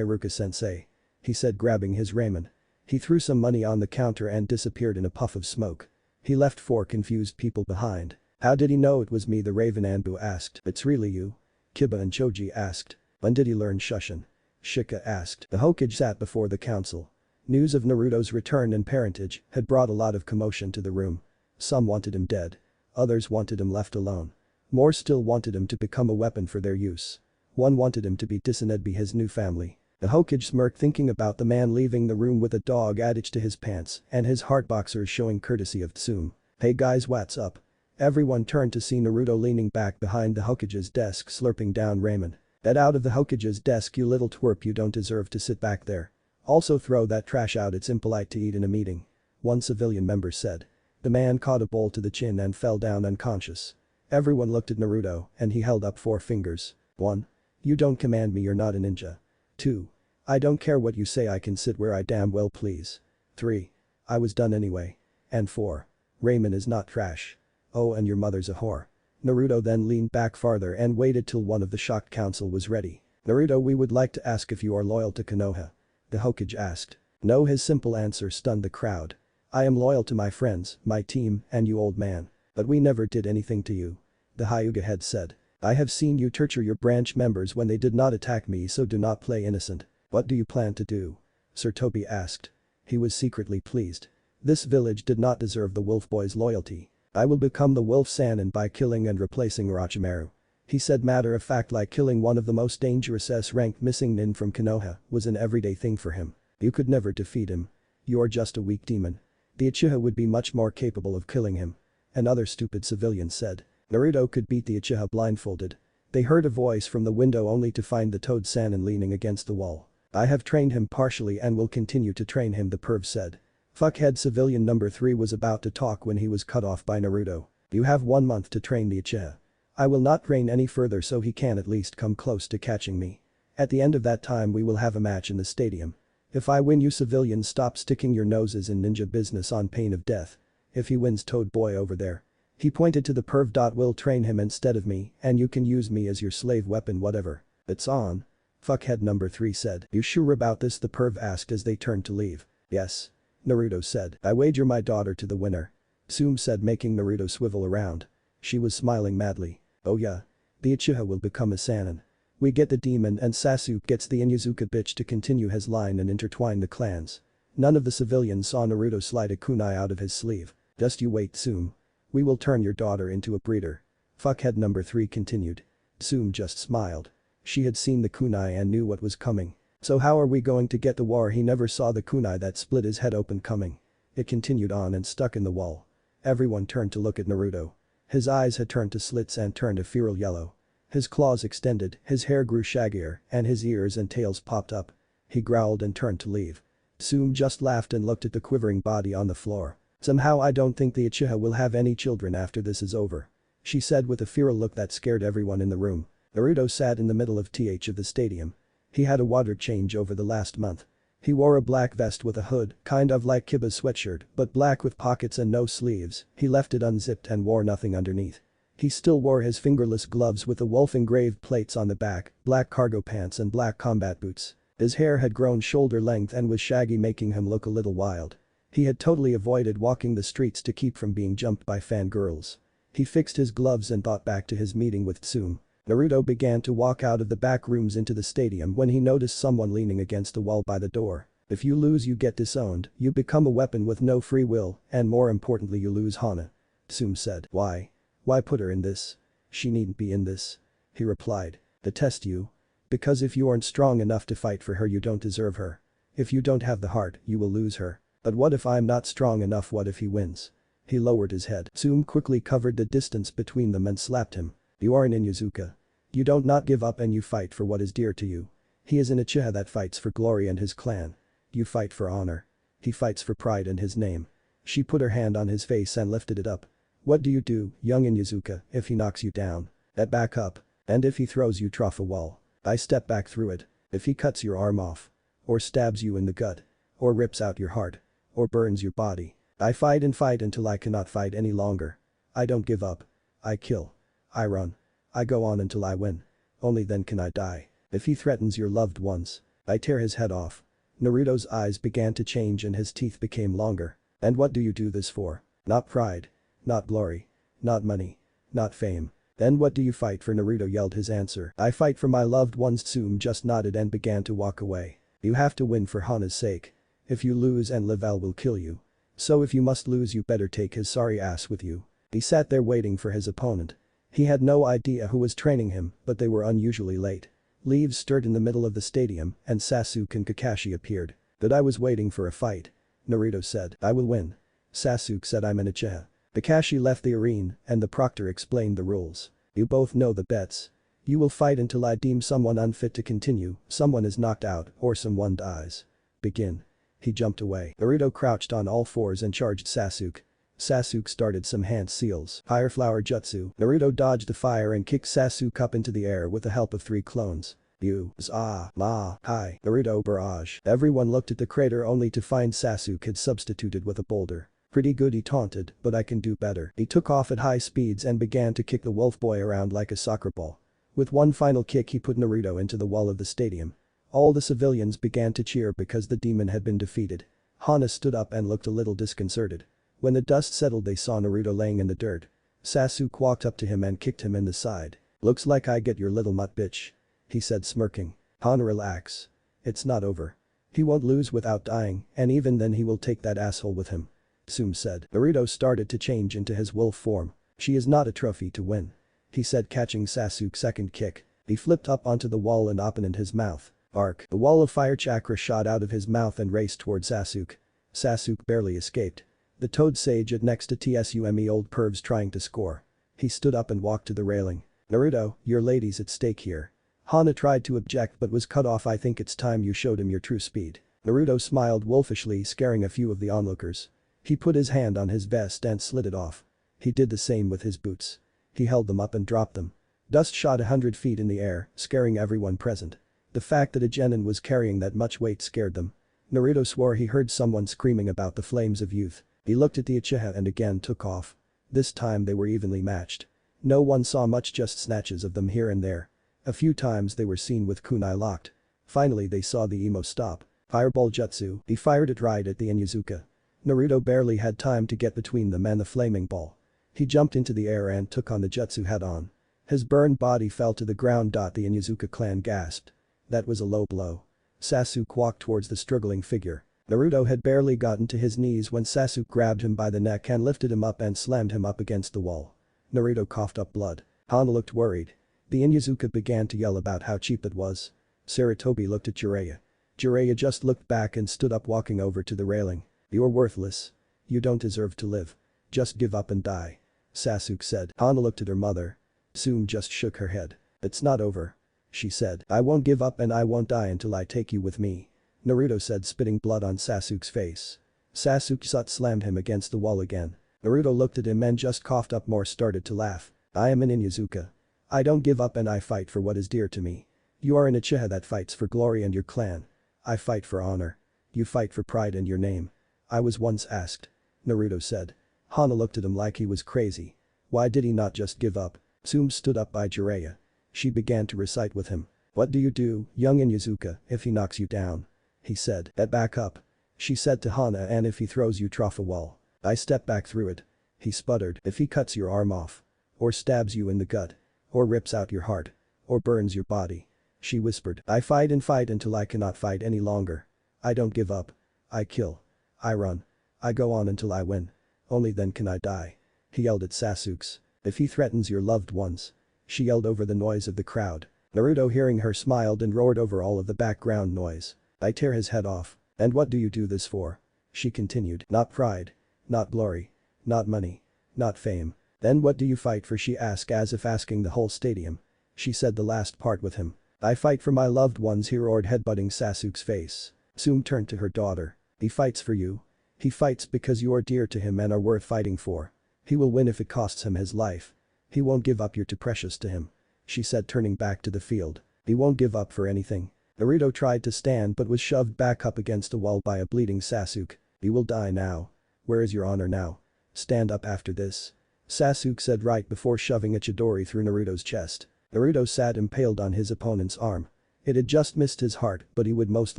Iruka-sensei," he said, grabbing his ramen. He threw some money on the counter and disappeared in a puff of smoke. He left 4 confused people behind. "How did he know it was me?" the Raven Anbu asked. "It's really you?" Kiba and Choji asked. "When did he learn Shushin?" Shika asked. The Hokage sat before the council. News of Naruto's return and parentage had brought a lot of commotion to the room. Some wanted him dead. Others wanted him left alone. More still wanted him to become a weapon for their use. One wanted him to be Tsunade, be his new family. The Hokage smirked thinking about the man leaving the room with a dog attached to his pants and his heart boxers showing courtesy of Tsume. "Hey guys, what's up?" Everyone turned to see Naruto leaning back behind the Hokage's desk slurping down ramen. "Get out of the Hokage's desk, you little twerp, you don't deserve to sit back there. Also throw that trash out, it's impolite to eat in a meeting," one civilian member said. The man caught a bowl to the chin and fell down unconscious. Everyone looked at Naruto and he held up 4 fingers. 1. You don't command me, you're not a ninja. 2. I don't care what you say, I can sit where I damn well please. 3. I was done anyway. And 4. Ramen is not trash. Oh, and your mother's a whore. Naruto then leaned back farther and waited till one of the shocked council was ready. "Naruto, we would like to ask if you are loyal to Konoha." The Hokage asked. No, his simple answer stunned the crowd. "I am loyal to my friends, my team, and you, old man. But we never did anything to you." The Hyuga head said. "I have seen you torture your branch members when they did not attack me, so do not play innocent. What do you plan to do?" Sir Toby asked. He was secretly pleased. This village did not deserve the wolf boy's loyalty. "I will become the wolf Sannin by killing and replacing Orochimaru," he said, matter of fact, like killing one of the most dangerous S-ranked missing nin from Konoha was an everyday thing for him. You could never defeat him. You are just a weak demon. The Uchiha would be much more capable of killing him. Another stupid civilian said. Naruto could beat the Uchiha blindfolded. They heard a voice from the window only to find the Toad Sannin leaning against the wall. "I have trained him partially and will continue to train him," the perv said. Fuckhead civilian number 3 was about to talk when he was cut off by Naruto. "You have 1 month to train the Uchiha. I will not train any further so he can at least come close to catching me. At the end of that time we will have a match in the stadium. If I win, you civilians stop sticking your noses in ninja business on pain of death. If he wins, Toad boy over there," he pointed to the perv. "Will train him instead of me and you can use me as your slave weapon, whatever. It's on." Fuckhead number 3 said. "You sure about this?" the perv asked as they turned to leave. "Yes," Naruto said. "I wager my daughter to the winner," Tsume said, making Naruto swivel around. She was smiling madly. "Oh yeah. The Uchiha will become a Sannin. We get the demon and Sasuke gets the Inuzuka bitch," to continue his line and intertwine the clans. None of the civilians saw Naruto slide a kunai out of his sleeve. "Just you wait, Tsume. We will turn your daughter into a breeder." Fuckhead number 3 continued. Tsume just smiled. She had seen the kunai and knew what was coming. "So how are we going to get the war?" He never saw the kunai that split his head open coming. It continued on and stuck in the wall. Everyone turned to look at Naruto. His eyes had turned to slits and turned a feral yellow. His claws extended, his hair grew shaggier, and his ears and tails popped up. He growled and turned to leave. Tsume just laughed and looked at the quivering body on the floor. "Somehow I don't think the Uchiha will have any children after this is over," she said with a feral look that scared everyone in the room. Naruto sat in the middle of the stadium. He had a water change over the last month. He wore a black vest with a hood, kind of like Kiba's sweatshirt, but black with pockets and no sleeves. He left it unzipped and wore nothing underneath. He still wore his fingerless gloves with the wolf engraved plates on the back, black cargo pants and black combat boots. His hair had grown shoulder length and was shaggy, making him look a little wild. He had totally avoided walking the streets to keep from being jumped by fangirls. He fixed his gloves and thought back to his meeting with Tsume. Naruto began to walk out of the back rooms into the stadium when he noticed someone leaning against the wall by the door. If you lose, you get disowned, you become a weapon with no free will, and more importantly you lose Hana. Tsume said. Why? Why put her in this? She needn't be in this. He replied. To test you. Because if you aren't strong enough to fight for her, you don't deserve her. If you don't have the heart, you will lose her. But what if I'm not strong enough? What if he wins? He lowered his head. Tsume quickly covered the distance between them and slapped him. You are an Inuzuka. You don't not give up and you fight for what is dear to you. He is an Uchiha that fights for glory and his clan. You fight for honor. He fights for pride in his name. She put her hand on his face and lifted it up. What do you do, young Inuzuka, if he knocks you down? Back up. And if he throws you off a wall? I step back through it. If he cuts your arm off. Or stabs you in the gut. Or rips out your heart. Or burns your body. I fight and fight until I cannot fight any longer. I don't give up. I kill. I run. I go on until I win. Only then can I die. If he threatens your loved ones, I tear his head off. Naruto's eyes began to change and his teeth became longer. And what do you do this for? Not pride. Not glory. Not money. Not fame. Then what do you fight for? Naruto yelled his answer. I fight for my loved ones. Tsume just nodded and began to walk away. You have to win for Hana's sake. If you lose and Level will kill you. So if you must lose, you better take his sorry ass with you. He sat there waiting for his opponent. He had no idea who was training him, but they were unusually late. Leaves stirred in the middle of the stadium and Sasuke and Kakashi appeared. That I was waiting for a fight. Naruto said. I will win. Sasuke said I'm an Uchiha. Kakashi left the arena and the proctor explained the rules. You both know the bets. You will fight until I deem someone unfit to continue, someone is knocked out, or someone dies. Begin. He jumped away. Naruto crouched on all fours and charged Sasuke. Sasuke started some hand seals. Fire flower jutsu. Naruto dodged the fire and kicked Sasuke up into the air with the help of 3 clones. You, za, ma, hi, Naruto barrage. Everyone looked at the crater only to find Sasuke had substituted with a boulder. Pretty good, he taunted, but I can do better. He took off at high speeds and began to kick the wolf boy around like a soccer ball. With one final kick he put Naruto into the wall of the stadium. All the civilians began to cheer because the demon had been defeated. Hana stood up and looked a little disconcerted. When the dust settled they saw Naruto laying in the dirt. Sasuke walked up to him and kicked him in the side. Looks like I get your little mutt bitch. He said smirking. Hana, relax. It's not over. He won't lose without dying, and even then he will take that asshole with him. Tsume said. Naruto started to change into his wolf form. She is not a trophy to win. He said, catching Sasuke's second kick. He flipped up onto the wall and opened his mouth. Arc. The wall of fire chakra shot out of his mouth and raced toward Sasuke. Sasuke barely escaped. The toad sage at next to Tsume old pervs trying to score. He stood up and walked to the railing. Naruto, your lady's at stake here. Hana tried to object but was cut off. I think it's time you showed him your true speed. Naruto smiled wolfishly, scaring a few of the onlookers. He put his hand on his vest and slid it off. He did the same with his boots. He held them up and dropped them. Dust shot 100 feet in the air, scaring everyone present. The fact that a genin was carrying that much weight scared them. Naruto swore he heard someone screaming about the flames of youth. He looked at the Uchiha and again took off. This time they were evenly matched. No one saw much, just snatches of them here and there. A few times they were seen with kunai locked. Finally they saw the emo stop. Fireball jutsu. He fired it right at the Inuzuka. Naruto barely had time to get between them and the flaming ball. He jumped into the air and took on the jutsu head on. His burned body fell to the ground. The Inuzuka clan gasped. That was a low blow. Sasuke walked towards the struggling figure. Naruto had barely gotten to his knees when Sasuke grabbed him by the neck and lifted him up and slammed him up against the wall. Naruto coughed up blood. Hana looked worried. The Inuzuka began to yell about how cheap it was. Sarutobi looked at Jiraiya. Jiraiya just looked back and stood up, walking over to the railing. You're worthless. You don't deserve to live. Just give up and die. Sasuke said. Hana looked at her mother. Tsume just shook her head. It's not over. She said. I won't give up and I won't die until I take you with me. Naruto said, spitting blood on Sasuke's face. Sasuke slammed him against the wall again. Naruto looked at him and just coughed up more, started to laugh. I am an Inuzuka. I don't give up and I fight for what is dear to me. You are an Uchiha that fights for glory and your clan. I fight for honor. You fight for pride and your name. I was once asked. Naruto said. Hana looked at him like he was crazy. Why did he not just give up? Tsume stood up by Jiraiya. She began to recite with him. What do you do, young Inyazuka, if he knocks you down? He said. Back up. She said to Hana, and if he throws you off a wall. I step back through it. He sputtered. If he cuts your arm off. Or stabs you in the gut. Or rips out your heart. Or burns your body. She whispered. I fight and fight until I cannot fight any longer. I don't give up. I kill. I run. I go on until I win. Only then can I die. He yelled at Sasuke. If he threatens your loved ones. She yelled over the noise of the crowd. Naruto, hearing her, smiled and roared over all of the background noise. I tear his head off. And what do you do this for? She continued. Not pride. Not glory. Not money. Not fame. Then what do you fight for? She asked, as if asking the whole stadium. She said the last part with him. I fight for my loved ones, he roared, headbutting Sasuke's face. Tsume turned to her daughter. He fights for you. He fights because you are dear to him and are worth fighting for. He will win if it costs him his life. He won't give up, you're too precious to him. She said, turning back to the field. He won't give up for anything. Naruto tried to stand but was shoved back up against a wall by a bleeding Sasuke. You will die now. Where is your honor now? Stand up after this. Sasuke said right before shoving a Chidori through Naruto's chest. Naruto sat impaled on his opponent's arm. It had just missed his heart, but he would most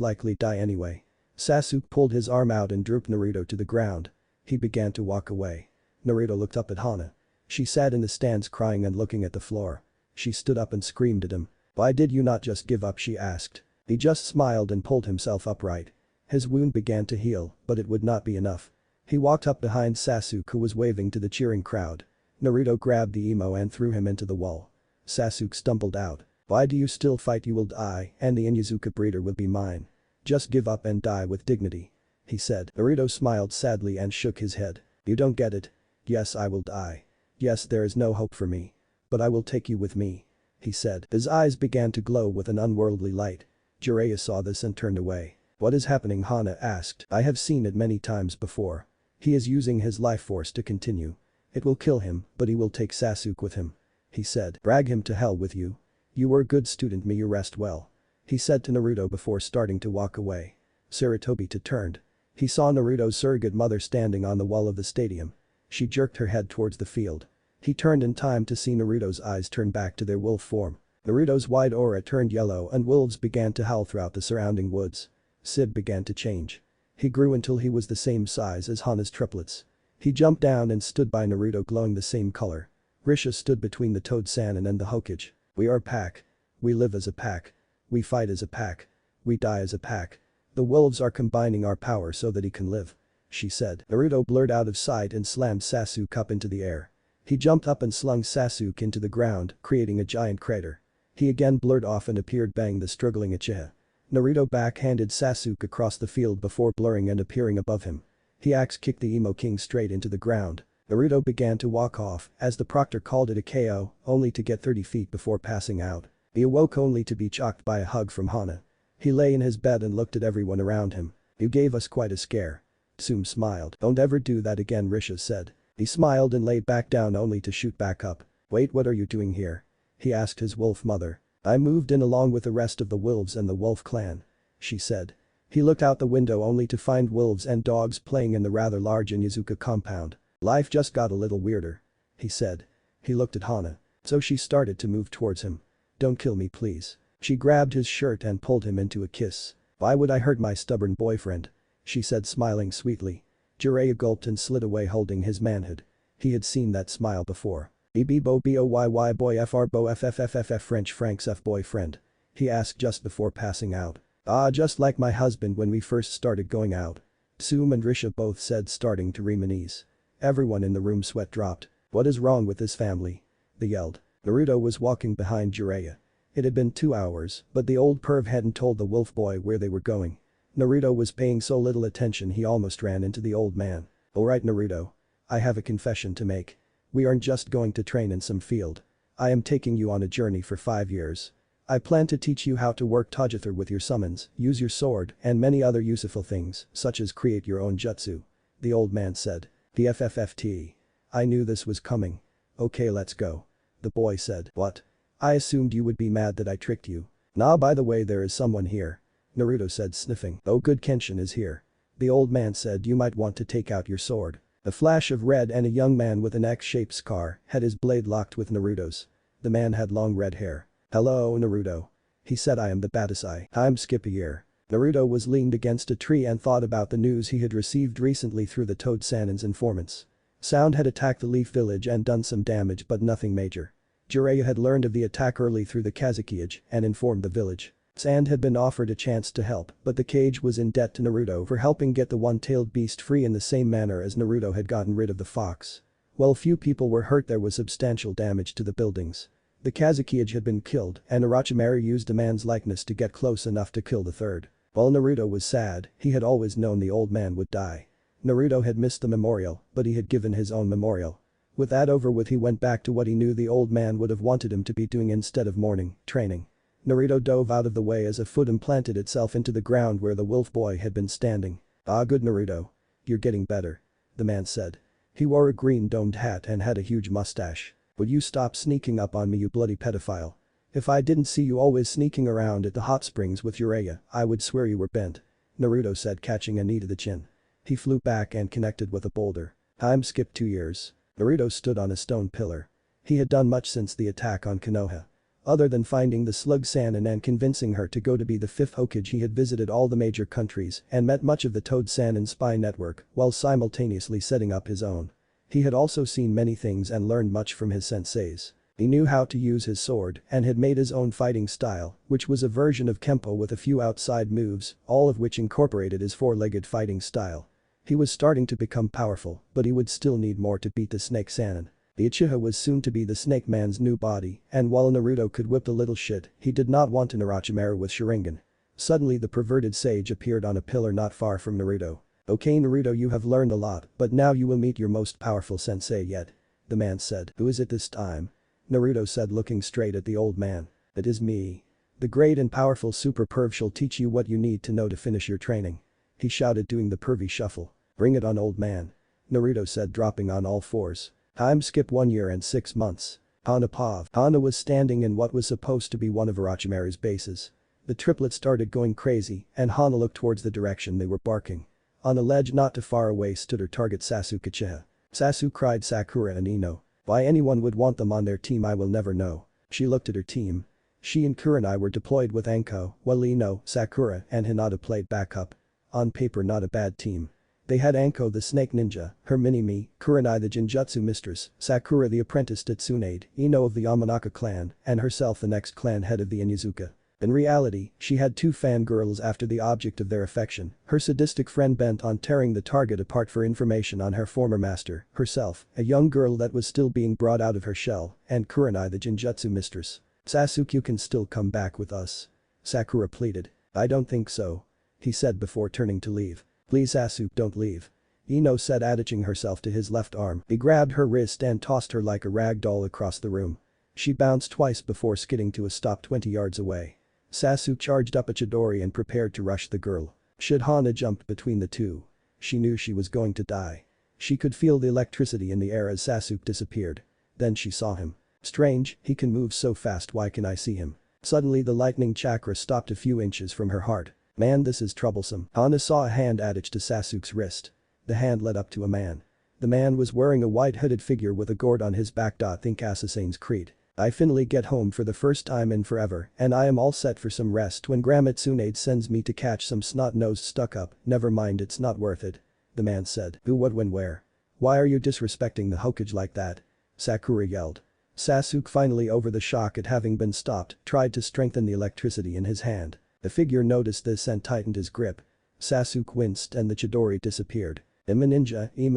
likely die anyway. Sasuke pulled his arm out and dropped Naruto to the ground. He began to walk away. Naruto looked up at Hana. She sat in the stands crying and looking at the floor. She stood up and screamed at him. Why did you not just give up? She asked. He just smiled and pulled himself upright. His wound began to heal, but it would not be enough. He walked up behind Sasuke, who was waving to the cheering crowd. Naruto grabbed the emo and threw him into the wall. Sasuke stumbled out. Why do you still fight? You will die and the Inyazuka breeder will be mine. Just give up and die with dignity. He said. Naruto smiled sadly and shook his head. You don't get it. Yes, I will die. Yes, there is no hope for me. But I will take you with me. He said. His eyes began to glow with an unworldly light. Jiraiya saw this and turned away. What is happening? Hana asked. I have seen it many times before. He is using his life force to continue. It will kill him, but he will take Sasuke with him. He said. Drag him to hell with you. You were a good student, may you rest well. He said to Naruto before starting to walk away. Sarutobi turned. He saw Naruto's surrogate mother standing on the wall of the stadium. She jerked her head towards the field. He turned in time to see Naruto's eyes turn back to their wolf form. Naruto's wide aura turned yellow and wolves began to howl throughout the surrounding woods. Sid began to change. He grew until he was the same size as Hana's triplets. He jumped down and stood by Naruto, glowing the same color. Risha stood between the Toad Sannin and the Hokage. We are a pack. We live as a pack. We fight as a pack. We die as a pack. The wolves are combining our power so that he can live. She said. Naruto blurred out of sight and slammed Sasuke up into the air. He jumped up and slung Sasuke into the ground, creating a giant crater. He again blurred off and appeared, bang the struggling Uchiha. Naruto backhanded Sasuke across the field before blurring and appearing above him. He axe kicked the Emo King straight into the ground. Naruto began to walk off as the proctor called it a KO, only to get 30 feet before passing out. He awoke only to be shocked by a hug from Hana. He lay in his bed and looked at everyone around him. You gave us quite a scare. Tsume smiled. Don't ever do that again, Risha said. He smiled and lay back down only to shoot back up. Wait, what are you doing here? He asked his wolf mother. I moved in along with the rest of the wolves and the wolf clan. She said. He looked out the window only to find wolves and dogs playing in the rather large Inyazuka compound. Life just got a little weirder. He said. He looked at Hana. So she started to move towards him. Don't kill me, please. She grabbed his shirt and pulled him into a kiss. Why would I hurt my stubborn boyfriend? She said, smiling sweetly. Jiraiya gulped and slid away, holding his manhood. He had seen that smile before. Bo boy boy fr bo ffff French Frank's f boyfriend. He asked just before passing out. Ah, just like my husband when we first started going out. Tsume and Risha both said, starting to reminisce. Everyone in the room sweat dropped. What is wrong with this family? They yelled. Naruto was walking behind Jiraiya. It had been 2 hours, but the old perv hadn't told the wolf boy where they were going. Naruto was paying so little attention he almost ran into the old man. Alright Naruto. I have a confession to make. We aren't just going to train in some field. I am taking you on a journey for 5 years. I plan to teach you how to work Taijutsu with your summons, use your sword, and many other useful things, such as create your own jutsu. The old man said. The FFFT. I knew this was coming. Okay, let's go. The boy said. What? I assumed you would be mad that I tricked you. Nah, by the way, there is someone here. Naruto said, sniffing. Oh good, Kenshin is here. The old man said, you might want to take out your sword. A flash of red and a young man with an X-shaped scar had his blade locked with Naruto's. The man had long red hair. Hello Naruto. He said, I am the Batasai. I'm Skip here. Naruto was leaned against a tree and thought about the news he had received recently through the Toad Sanin's informants. Sound had attacked the Leaf Village and done some damage but nothing major. Jiraiya had learned of the attack early through the Kazekage and informed the village. Sand had been offered a chance to help, but the cage was in debt to Naruto for helping get the one-tailed beast free in the same manner as Naruto had gotten rid of the fox. While few people were hurt, there was substantial damage to the buildings. The Kazekage had been killed and Orochimaru used a man's likeness to get close enough to kill the third. While Naruto was sad, he had always known the old man would die. Naruto had missed the memorial, but he had given his own memorial. With that over with, he went back to what he knew the old man would have wanted him to be doing instead of mourning, training. Naruto dove out of the way as a foot implanted itself into the ground where the wolf boy had been standing. Ah good Naruto. You're getting better. The man said. He wore a green domed hat and had a huge mustache. Would you stop sneaking up on me, you bloody pedophile? If I didn't see you always sneaking around at the hot springs with Jiraiya, I would swear you were bent. Naruto said, catching a knee to the chin. He flew back and connected with a boulder. Time skipped 2 years. Naruto stood on a stone pillar. He had done much since the attack on Konoha. Other than finding the Slug Sannin and convincing her to go to be the 5th Hokage, he had visited all the major countries and met much of the Toad Sannin spy network while simultaneously setting up his own. He had also seen many things and learned much from his senseis. He knew how to use his sword and had made his own fighting style, which was a version of Kempo with a few outside moves, all of which incorporated his four-legged fighting style. He was starting to become powerful, but he would still need more to beat the Snake Sannin. The Uchiha was soon to be the Snake Man's new body, and while Naruto could whip the little shit, he did not want an Orochimaru with Sharingan. Suddenly the perverted sage appeared on a pillar not far from Naruto. Okay Naruto, you have learned a lot, but now you will meet your most powerful sensei yet. The man said. Who is it this time? Naruto said, looking straight at the old man. It is me. The great and powerful Super Perv shall teach you what you need to know to finish your training. He shouted, doing the pervy shuffle. Bring it on, old man. Naruto said, dropping on all fours. Time skip 1 year and 6 months. Hana Pav. Hana was standing in what was supposed to be one of Orochimaru's bases. The triplets started going crazy and Hana looked towards the direction they were barking. On a ledge not too far away stood her target, Sasuke Uchiha. Sasuke cried, Sakura and Ino. Why anyone would want them on their team I will never know. She looked at her team. She and Kurenai were deployed with Anko, while Ino, Sakura and Hinata played backup. On paper, not a bad team. They had Anko the snake ninja, her mini-me, Kurenai the Genjutsu mistress, Sakura the apprentice Tsunade, Ino of the Yamanaka clan, and herself the next clan head of the Inuzuka. In reality, she had 2 fangirls after the object of their affection, her sadistic friend bent on tearing the target apart for information on her former master, herself, a young girl that was still being brought out of her shell, and Kurenai the Genjutsu mistress. Sasuke, you can still come back with us. Sakura pleaded. I don't think so. He said before turning to leave. Please Sasuke, don't leave. Ino said, attaching herself to his left arm. He grabbed her wrist and tossed her like a rag doll across the room. She bounced twice before skidding to a stop 20 yards away. Sasuke charged up a Chidori and prepared to rush the girl. Hana jumped between the two. She knew she was going to die. She could feel the electricity in the air as Sasuke disappeared. Then she saw him. Strange, he can move so fast, why can I see him? Suddenly the lightning chakra stopped a few inches from her heart. Man, this is troublesome. Hana saw a hand attached to Sasuke's wrist. The hand led up to a man. The man was wearing a white hooded figure with a gourd on his back. Think Assassin's Creed. I finally get home for the first time in forever and I am all set for some rest when Grandma Tsunade sends me to catch some snot-nosed stuck-up. Never mind, it's not worth it. The man said. Who, what, when, where? Why are you disrespecting the Hokage like that? Sakura yelled. Sasuke, finally over the shock at having been stopped, tried to strengthen the electricity in his hand. The figure noticed this and tightened his grip. Sasuke winced and the Chidori disappeared. I'm a ninja, I'm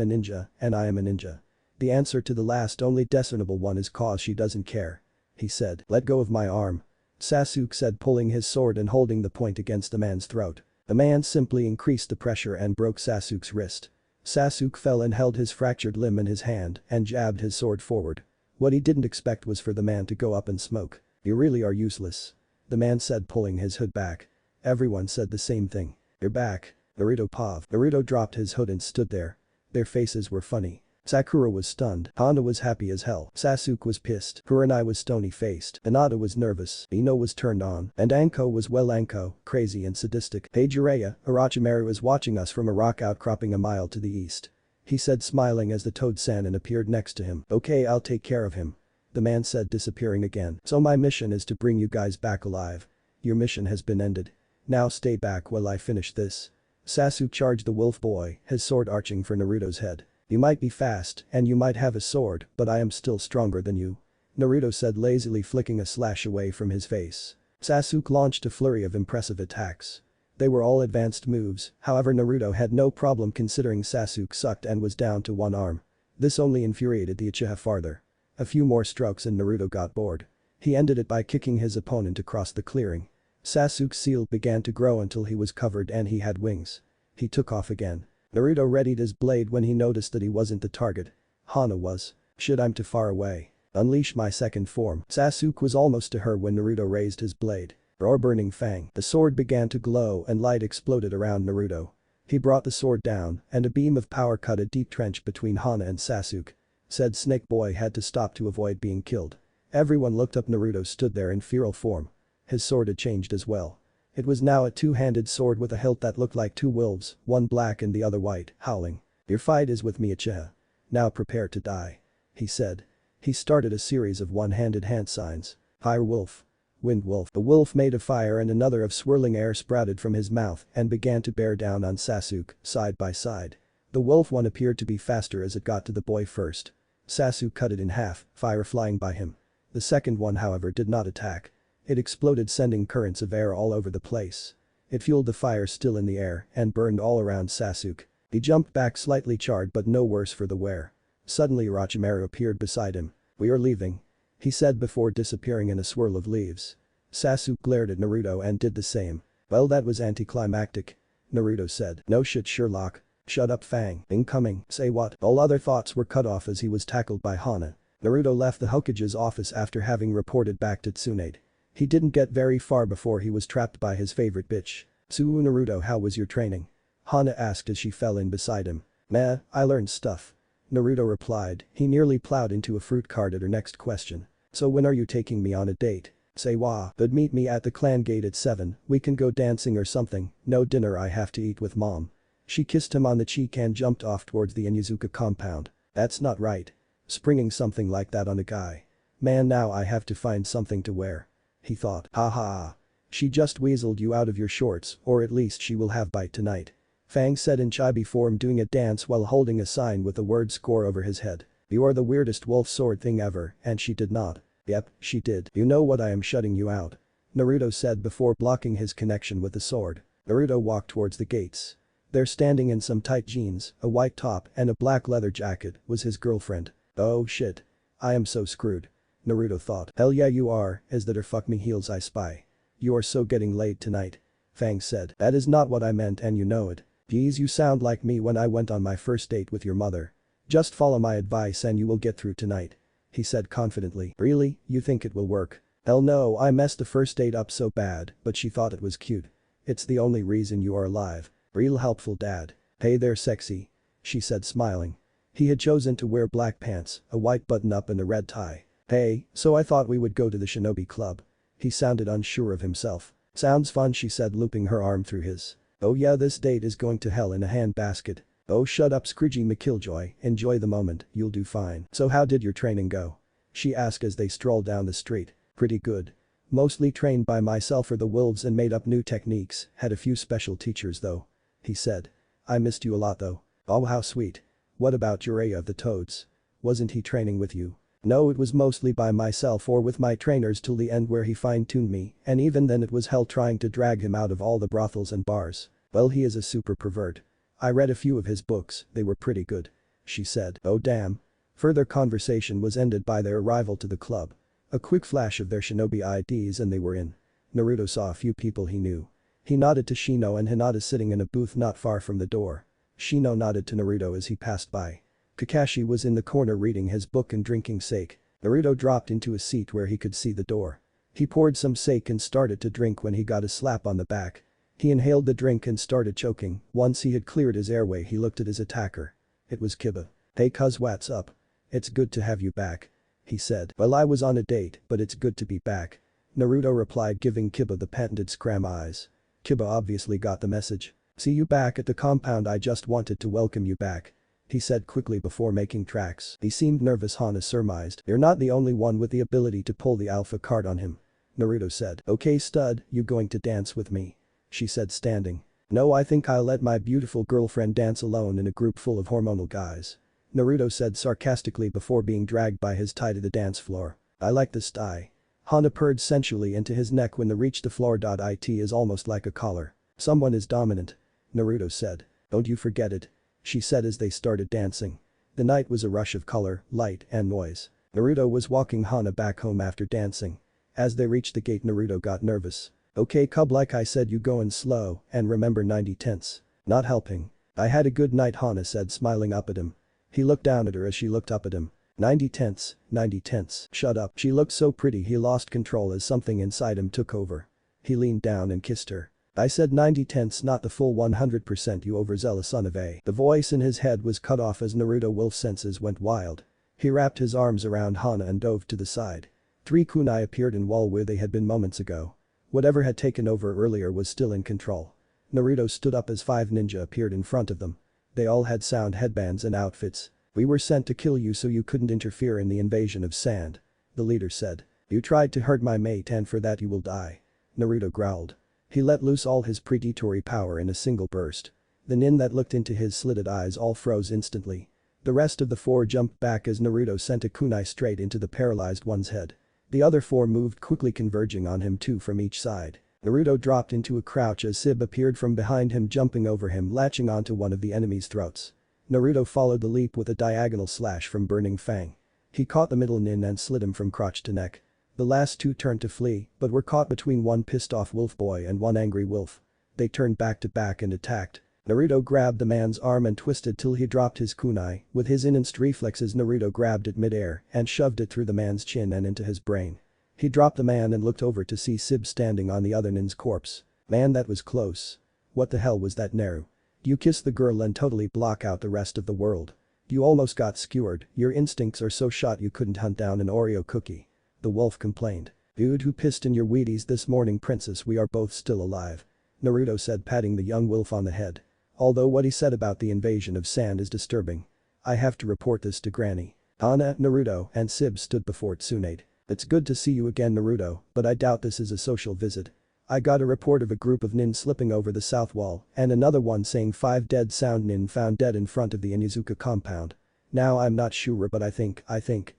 a ninja, and I am a ninja. The answer to the last only discernible one is cause she doesn't care. He said. Let go of my arm. Sasuke said, pulling his sword and holding the point against the man's throat. The man simply increased the pressure and broke Sasuke's wrist. Sasuke fell and held his fractured limb in his hand and jabbed his sword forward. What he didn't expect was for the man to go up in smoke. You really are useless. The man said, pulling his hood back. Everyone said the same thing. You're back. Naruto Pav. Naruto dropped his hood and stood there. Their faces were funny. Sakura was stunned. Hana was happy as hell. Sasuke was pissed. Kurenai was stony-faced. Hinata was nervous. Ino was turned on. And Anko was Anko, crazy and sadistic. Hey Jiraiya, Orochimaru is watching us from a rock outcropping a mile to the east. He said smiling as the toad Sannin appeared next to him. Okay, I'll take care of him. The man said, disappearing again. So my mission is to bring you guys back alive. Your mission has been ended. Now stay back while I finish this. Sasuke charged the wolf boy, his sword arching for Naruto's head. You might be fast, and you might have a sword, but I am still stronger than you. Naruto said lazily flicking a slash away from his face. Sasuke launched a flurry of impressive attacks. They were all advanced moves, however Naruto had no problem considering Sasuke sucked and was down to one arm. This only infuriated the Uchiha farther. A few more strokes and Naruto got bored. He ended it by kicking his opponent across the clearing. Sasuke's seal began to grow until he was covered and he had wings. He took off again. Naruto readied his blade when he noticed that he wasn't the target. Hana was. Shit, I'm too far away. Unleash my second form. Sasuke was almost to her when Naruto raised his blade. Roar burning fang. The sword began to glow and light exploded around Naruto. He brought the sword down and a beam of power cut a deep trench between Hana and Sasuke. Said Snake Boy had to stop to avoid being killed. Everyone looked up. Naruto stood there in feral form. His sword had changed as well. It was now a two-handed sword with a hilt that looked like two wolves, one black and the other white, howling. Your fight is with me, Uchiha. Now prepare to die. He said. He started a series of one-handed hand signs. Fire wolf. Wind wolf. A wolf made of fire and another of swirling air sprouted from his mouth and began to bear down on Sasuke, side by side. The wolf one appeared to be faster as it got to the boy first. Sasuke cut it in half, fire flying by him. The second one however did not attack. It exploded sending currents of air all over the place. It fueled the fire still in the air and burned all around Sasuke. He jumped back slightly charred but no worse for the wear. Suddenly Orochimaru appeared beside him. We are leaving. He said before disappearing in a swirl of leaves. Sasuke glared at Naruto and did the same. Well, that was anticlimactic. Naruto said. No shit, Sherlock. Shut up, Fang. Incoming. Say what? All other thoughts were cut off as he was tackled by Hana. Naruto left the Hokage's office after having reported back to Tsunade. He didn't get very far before he was trapped by his favorite bitch. Naruto, how was your training? Hana asked as she fell in beside him. Meh, I learned stuff. Naruto replied. He nearly plowed into a fruit cart at her next question. So when are you taking me on a date? Say wah, but meet me at the clan gate at 7, we can go dancing or something, no dinner, I have to eat with mom. She kissed him on the cheek and jumped off towards the Inuzuka compound. That's not right. Springing something like that on a guy. Man, now I have to find something to wear. He thought. Ha ha. She just weaseled you out of your shorts, or at least she will have bite tonight. Fang said in chibi form, doing a dance while holding a sign with the word score over his head. You are the weirdest wolf sword thing ever, and she did not. Yep, she did. You know what, I am shutting you out. Naruto said before blocking his connection with the sword. Naruto walked towards the gates. There, standing in some tight jeans, a white top and a black leather jacket, was his girlfriend. Oh shit. I am so screwed. Naruto thought. Hell yeah you are, is that or fuck me heels I spy. You are so getting laid tonight. Fang said. That is not what I meant and you know it. Geez, you sound like me when I went on my first date with your mother. Just follow my advice and you will get through tonight. He said confidently. Really, you think it will work? Hell no, I messed the first date up so bad, but she thought it was cute. It's the only reason you are alive. Real helpful dad. Hey there sexy. She said smiling. He had chosen to wear black pants, a white button-up and a red tie. Hey, so I thought we would go to the Shinobi Club. He sounded unsure of himself. Sounds fun, she said, looping her arm through his. Oh yeah, this date is going to hell in a handbasket. Oh shut up Scroogey McKilljoy, enjoy the moment, you'll do fine. So how did your training go? She asked as they strolled down the street. Pretty good. Mostly trained by myself or the wolves and made up new techniques, had a few special teachers though. He said. I missed you a lot though. Oh how sweet. What about Jiraiya of the Toads? Wasn't he training with you? No, it was mostly by myself or with my trainers till the end where he fine-tuned me, and even then it was hell trying to drag him out of all the brothels and bars. Well, he is a super pervert. I read a few of his books, they were pretty good. She said. Oh damn. Further conversation was ended by their arrival to the club. A quick flash of their shinobi IDs and they were in. Naruto saw a few people he knew. He nodded to Shino and Hinata sitting in a booth not far from the door. Shino nodded to Naruto as he passed by. Kakashi was in the corner reading his book and drinking sake. Naruto dropped into a seat where he could see the door. He poured some sake and started to drink when he got a slap on the back. He inhaled the drink and started choking. Once he had cleared his airway he looked at his attacker. It was Kiba. "Hey cuz, what's up? It's good to have you back," he said. "Well, I was on a date, but it's good to be back," Naruto replied, giving Kiba the patented scram eyes. Kiba obviously got the message. "See you back at the compound, I just wanted to welcome you back," he said quickly before making tracks. He seemed nervous, Hana surmised. "You're not the only one with the ability to pull the alpha card on him," Naruto said. "Okay stud, you going to dance with me?" she said, standing. "No, I think I'll let my beautiful girlfriend dance alone in a group full of hormonal guys," Naruto said sarcastically before being dragged by his tie to the dance floor. "I like this tie." Hana purred sensually into his neck when they reached the floor. It is almost like a collar. "Someone is dominant," Naruto said. "Don't you forget it," she said as they started dancing. The night was a rush of color, light, and noise. Naruto was walking Hana back home after dancing. As they reached the gate, Naruto got nervous. "Okay cub, like I said, you goin' slow and remember 90 tenths. Not helping." "I had a good night," Hana said, smiling up at him. He looked down at her as she looked up at him. 90 tenths, 90 tenths. Shut up. She looked so pretty he lost control as something inside him took over. He leaned down and kissed her. "I said 90 tenths, not the full 100%, you overzealous son of a." The voice in his head was cut off as Naruto Wolf's senses went wild. He wrapped his arms around Hana and dove to the side. 3 kunai appeared in wall where they had been moments ago. Whatever had taken over earlier was still in control. Naruto stood up as 5 ninja appeared in front of them. They all had sound headbands and outfits. "We were sent to kill you so you couldn't interfere in the invasion of sand," the leader said. "You tried to hurt my mate and for that you will die," Naruto growled. He let loose all his predatory power in a single burst. The nin that looked into his slitted eyes all froze instantly. The rest of the 4 jumped back as Naruto sent a kunai straight into the paralyzed one's head. The other 4 moved quickly, converging on him, 2 from each side. Naruto dropped into a crouch as Sib appeared from behind him, jumping over him, latching onto one of the enemy's throats. Naruto followed the leap with a diagonal slash from Burning Fang. He caught the middle nin and slit him from crotch to neck. The last 2 turned to flee, but were caught between one pissed off wolf boy and one angry wolf. They turned back to back and attacked. Naruto grabbed the man's arm and twisted till he dropped his kunai. With his instant reflexes, Naruto grabbed it mid-air and shoved it through the man's chin and into his brain. He dropped the man and looked over to see Sib standing on the other nin's corpse. "Man, that was close. What the hell was that, Naru? You kiss the girl and totally block out the rest of the world. You almost got skewered, your instincts are so shot you couldn't hunt down an Oreo cookie," the wolf complained. "Dude, who pissed in your Wheaties this morning, princess? We are both still alive," Naruto said, patting the young wolf on the head. "Although what he said about the invasion of sand is disturbing. I have to report this to Granny." Hana, Naruto, and Sib stood before Tsunade. "It's good to see you again, Naruto, but I doubt this is a social visit. I got a report of a group of nin slipping over the south wall and another one saying 5 dead sound nin found dead in front of the Inizuka compound. Now I'm not sure, but I think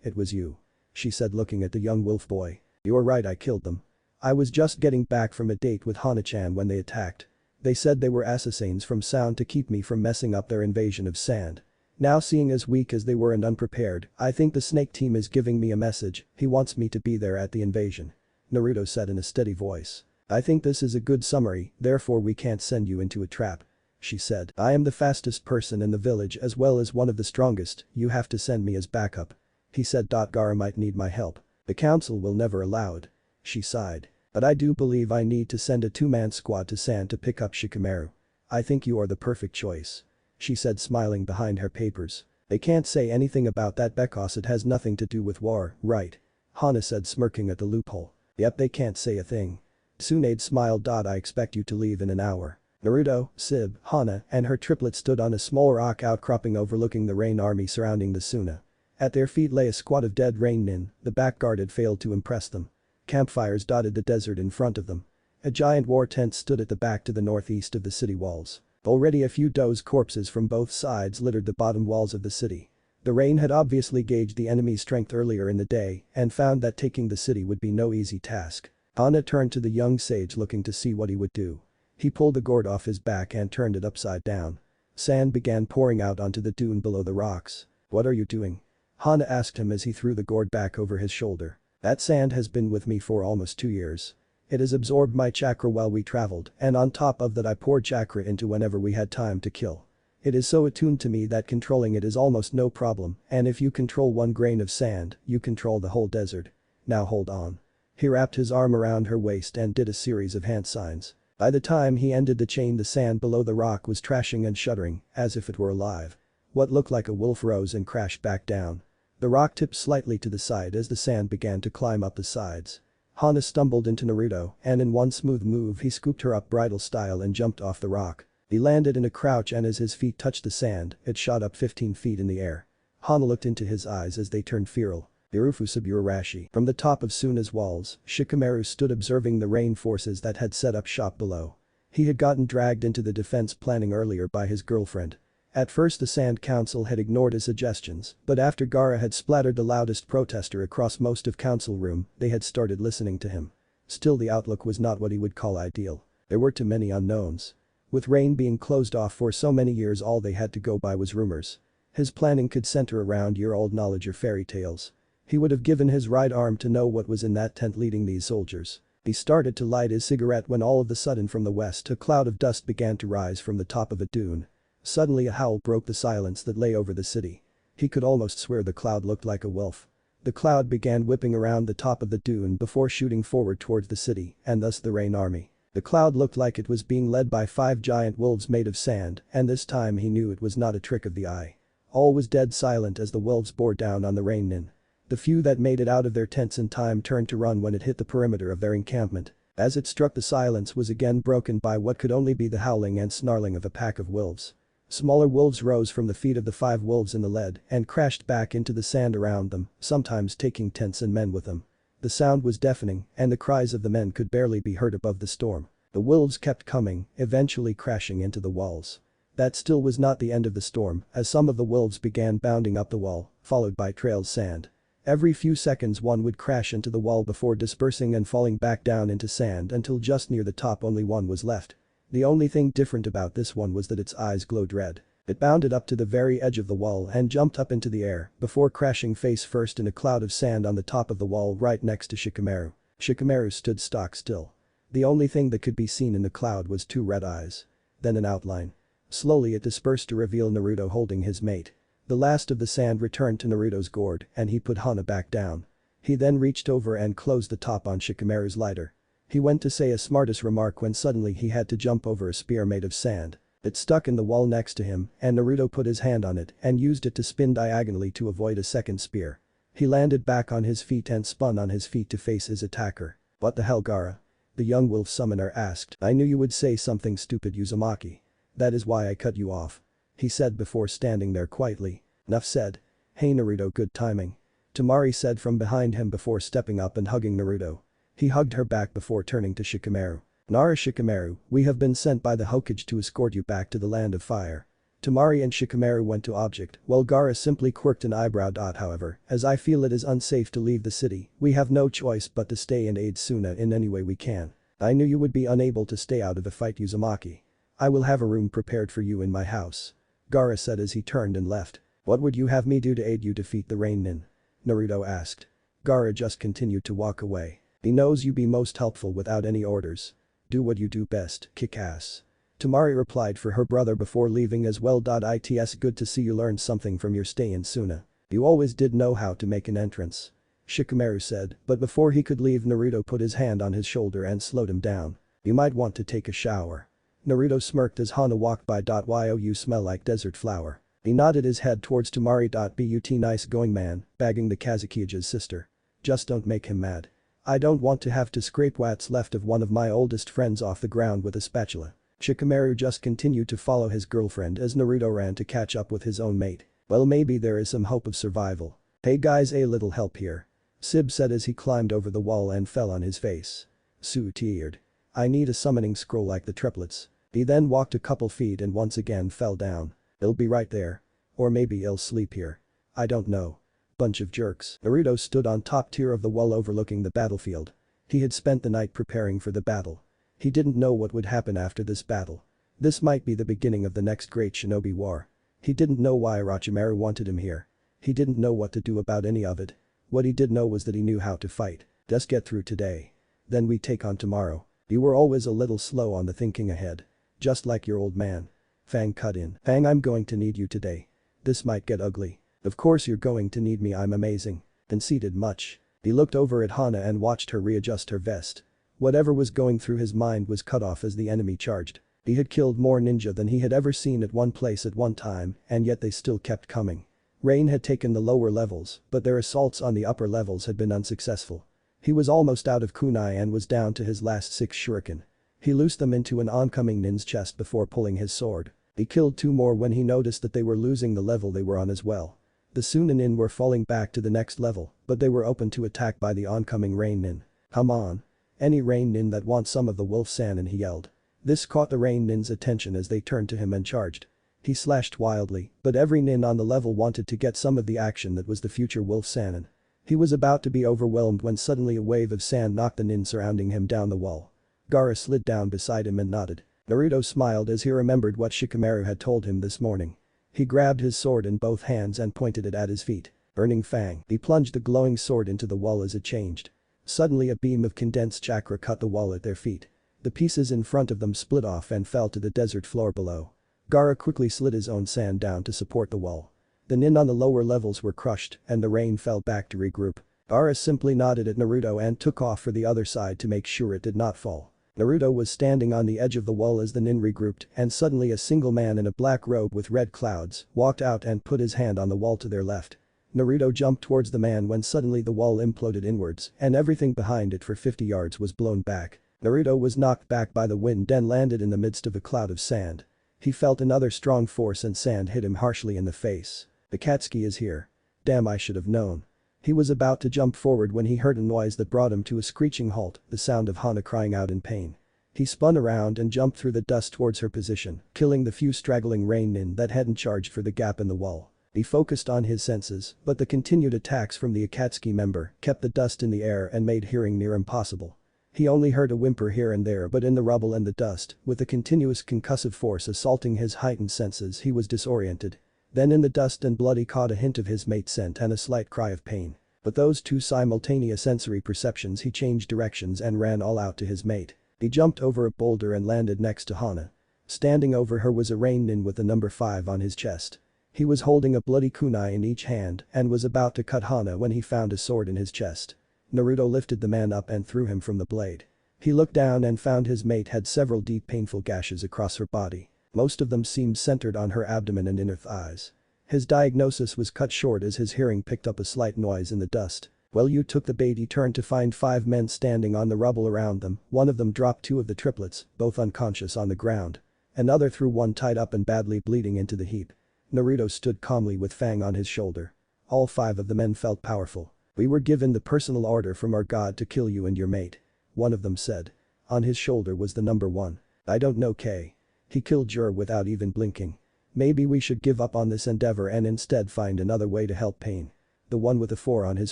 it was you," she said, looking at the young wolf boy. "You're right, I killed them. I was just getting back from a date with Hana-chan when they attacked. They said they were assassins from sound to keep me from messing up their invasion of sand. Now, seeing as weak as they were and unprepared, I think the snake team is giving me a message. He wants me to be there at the invasion," Naruto said in a steady voice. "I think this is a good summary, therefore we can't send you into a trap," she said. "I am the fastest person in the village as well as one of the strongest, you have to send me as backup," he said. "Gaara might need my help. The council will never allow it," she sighed. "But I do believe I need to send a 2-man squad to sand to pick up Shikamaru. I think you are the perfect choice," she said, smiling behind her papers. "They can't say anything about that because it has nothing to do with war, right?" Hana said, smirking at the loophole. "Yep, they can't say a thing." Tsunade smiled. "I expect you to leave in an hour." Naruto, Sib, Hana, and her triplet stood on a small rock outcropping overlooking the rain army surrounding the Suna. At their feet lay a squad of dead rain nin, the back guard had failed to impress them. Campfires dotted the desert in front of them. A giant war tent stood at the back to the northeast of the city walls. Already a few does corpses from both sides littered the bottom walls of the city. The rain had obviously gauged the enemy's strength earlier in the day and found that taking the city would be no easy task. Hana turned to the young sage, looking to see what he would do. He pulled the gourd off his back and turned it upside down. Sand began pouring out onto the dune below the rocks. "What are you doing?" Hana asked him as he threw the gourd back over his shoulder. "That sand has been with me for almost 2 years. It has absorbed my chakra while we traveled, and on top of that I poured chakra into whenever we had time to kill. It is so attuned to me that controlling it is almost no problem, and if you control 1 grain of sand, you control the whole desert. Now hold on." He wrapped his arm around her waist and did a series of hand signs. By the time he ended the chain, the sand below the rock was trashing and shuddering, as if it were alive. What looked like a wolf rose and crashed back down. The rock tipped slightly to the side as the sand began to climb up the sides. Hana stumbled into Naruto, and in one smooth move he scooped her up bridal style and jumped off the rock. He landed in a crouch, and as his feet touched the sand, it shot up 15 feet in the air. Hana looked into his eyes as they turned feral. Irufu Saburashi. From the top of Suna's walls, Shikamaru stood observing the rain forces that had set up shop below. He had gotten dragged into the defense planning earlier by his girlfriend. At first the Sand Council had ignored his suggestions, but after Gaara had splattered the loudest protester across most of council room, they had started listening to him. Still, the outlook was not what he would call ideal. There were too many unknowns. With rain being closed off for so many years, all they had to go by was rumors. His planning could center around year-old knowledge or fairy tales. He would have given his right arm to know what was in that tent leading these soldiers. He started to light his cigarette when all of a sudden from the west a cloud of dust began to rise from the top of a dune. Suddenly a howl broke the silence that lay over the city. He could almost swear the cloud looked like a wolf. The cloud began whipping around the top of the dune before shooting forward towards the city, and thus the rain army. The cloud looked like it was being led by 5 giant wolves made of sand, and this time he knew it was not a trick of the eye. All was dead silent as the wolves bore down on the rain nin. The few that made it out of their tents in time turned to run when it hit the perimeter of their encampment. As it struck, the silence was again broken by what could only be the howling and snarling of a pack of wolves. Smaller wolves rose from the feet of the 5 wolves in the lead and crashed back into the sand around them, sometimes taking tents and men with them. The sound was deafening, and the cries of the men could barely be heard above the storm. The wolves kept coming, eventually crashing into the walls. That still was not the end of the storm, as some of the wolves began bounding up the wall, followed by trails sand. Every few seconds one would crash into the wall before dispersing and falling back down into sand until just near the top only one was left. The only thing different about this one was that its eyes glowed red. It bounded up to the very edge of the wall and jumped up into the air before crashing face first in a cloud of sand on the top of the wall right next to Shikamaru. Shikamaru stood stock still. The only thing that could be seen in the cloud was 2 red eyes. Then an outline. Slowly it dispersed to reveal Naruto holding his mate. The last of the sand returned to Naruto's gourd and he put Hana back down. He then reached over and closed the top on Shikamaru's lighter. He went to say a smartest remark when suddenly he had to jump over a spear made of sand. It stuck in the wall next to him and Naruto put his hand on it and used it to spin diagonally to avoid a second spear. He landed back on his feet and spun on his feet to face his attacker. "What the hell, Gaara?" the young wolf summoner asked. "I knew you would say something stupid, Uzumaki. That is why I cut you off," he said before standing there quietly. "Enough said. Hey Naruto, good timing," Temari said from behind him before stepping up and hugging Naruto. He hugged her back before turning to Shikamaru. "Nara Shikamaru, we have been sent by the Hokage to escort you back to the land of fire." Temari and Shikamaru went to object while Gaara simply quirked an eyebrow. "However, as I feel it is unsafe to leave the city, we have no choice but to stay and aid Suna in any way we can. I knew you would be unable to stay out of the fight, Uzumaki. I will have a room prepared for you in my house," Gaara said as he turned and left. "What would you have me do to aid you defeat the Rain Nin?" Naruto asked. Gaara just continued to walk away. "He knows you be most helpful without any orders. Do what you do best, kick ass." Temari replied for her brother before leaving as well. "It's good to see you learned something from your stay in Suna. You always did know how to make an entrance," Shikamaru said, but before he could leave Naruto put his hand on his shoulder and slowed him down. "You might want to take a shower." Naruto smirked as Hana walked by. "You smell like desert flower." He nodded his head towards Temari. "But nice going, man, bagging the Kazukiya's sister. Just don't make him mad. I don't want to have to scrape what's left of one of my oldest friends off the ground with a spatula." Shikamaru just continued to follow his girlfriend as Naruto ran to catch up with his own mate. "Well, maybe there is some hope of survival. Hey guys, a little help here," Sib said as he climbed over the wall and fell on his face. Su teared. "I need a summoning scroll like the triplets." He then walked a couple feet and once again fell down. "It'll be right there. Or maybe he'll sleep here. I don't know. Bunch of jerks." Naruto stood on top tier of the wall overlooking the battlefield. He had spent the night preparing for the battle. He didn't know what would happen after this battle. This might be the beginning of the next great shinobi war. He didn't know why Orochimaru wanted him here. He didn't know what to do about any of it. What he did know was that he knew how to fight. "Just get through today. Then we take on tomorrow. You were always a little slow on the thinking ahead. Just like your old man." Fang cut in. "Fang, I'm going to need you today. This might get ugly." "Of course you're going to need me, I'm amazing." Conceited much. He looked over at Hana and watched her readjust her vest. Whatever was going through his mind was cut off as the enemy charged. He had killed more ninja than he had ever seen at one place at one time, and yet they still kept coming. Rain had taken the lower levels, but their assaults on the upper levels had been unsuccessful. He was almost out of kunai and was down to his last 6 shuriken. He loosed them into an oncoming nin's chest before pulling his sword. He killed 2 more when he noticed that they were losing the level they were on as well. The Sunan nin were falling back to the next level, but they were open to attack by the oncoming Rain nin. "Come on. Any Rain nin that wants some of the Wolf Sanin," he yelled. This caught the Rain nin's attention as they turned to him and charged. He slashed wildly, but every nin on the level wanted to get some of the action that was the future Wolf Sanin. He was about to be overwhelmed when suddenly a wave of sand knocked the nin surrounding him down the wall. Gaara slid down beside him and nodded. Naruto smiled as he remembered what Shikamaru had told him this morning. He grabbed his sword in both hands and pointed it at his feet. Burning Fang. He plunged the glowing sword into the wall as it changed. Suddenly a beam of condensed chakra cut the wall at their feet. The pieces in front of them split off and fell to the desert floor below. Gaara quickly slid his own sand down to support the wall. The nin on the lower levels were crushed and the rain fell back to regroup. Gaara simply nodded at Naruto and took off for the other side to make sure it did not fall. Naruto was standing on the edge of the wall as the nin regrouped and suddenly a single man in a black robe with red clouds walked out and put his hand on the wall to their left. Naruto jumped towards the man when suddenly the wall imploded inwards and everything behind it for 50 yards was blown back. Naruto was knocked back by the wind and landed in the midst of a cloud of sand. He felt another strong force and sand hit him harshly in the face. "Akatsuki is here. Damn, I should have known." He was about to jump forward when he heard a noise that brought him to a screeching halt, the sound of Hana crying out in pain. He spun around and jumped through the dust towards her position, killing the few straggling Rain nin that hadn't charged for the gap in the wall. He focused on his senses, but the continued attacks from the Akatsuki member kept the dust in the air and made hearing near impossible. He only heard a whimper here and there, but in the rubble and the dust, with the continuous concussive force assaulting his heightened senses, he was disoriented. Then in the dust and blood he caught a hint of his mate's scent and a slight cry of pain. But those two simultaneous sensory perceptions, he changed directions and ran all out to his mate. He jumped over a boulder and landed next to Hana. Standing over her was a Rain nin with the number 5 on his chest. He was holding a bloody kunai in each hand and was about to cut Hana when he found a sword in his chest. Naruto lifted the man up and threw him from the blade. He looked down and found his mate had several deep painful gashes across her body. Most of them seemed centered on her abdomen and inner thighs. His diagnosis was cut short as his hearing picked up a slight noise in the dust. "Well, you took the bait." He turned to find 5 men standing on the rubble around them. One of them dropped 2 of the triplets, both unconscious on the ground. Another threw one tied up and badly bleeding into the heap. Naruto stood calmly with Fang on his shoulder. All 5 of the men felt powerful. "We were given the personal order from our god to kill you and your mate," one of them said. On his shoulder was the number 1. "I don't know K. He killed Jur without even blinking. Maybe we should give up on this endeavor and instead find another way to help Pain," the one with a 4 on his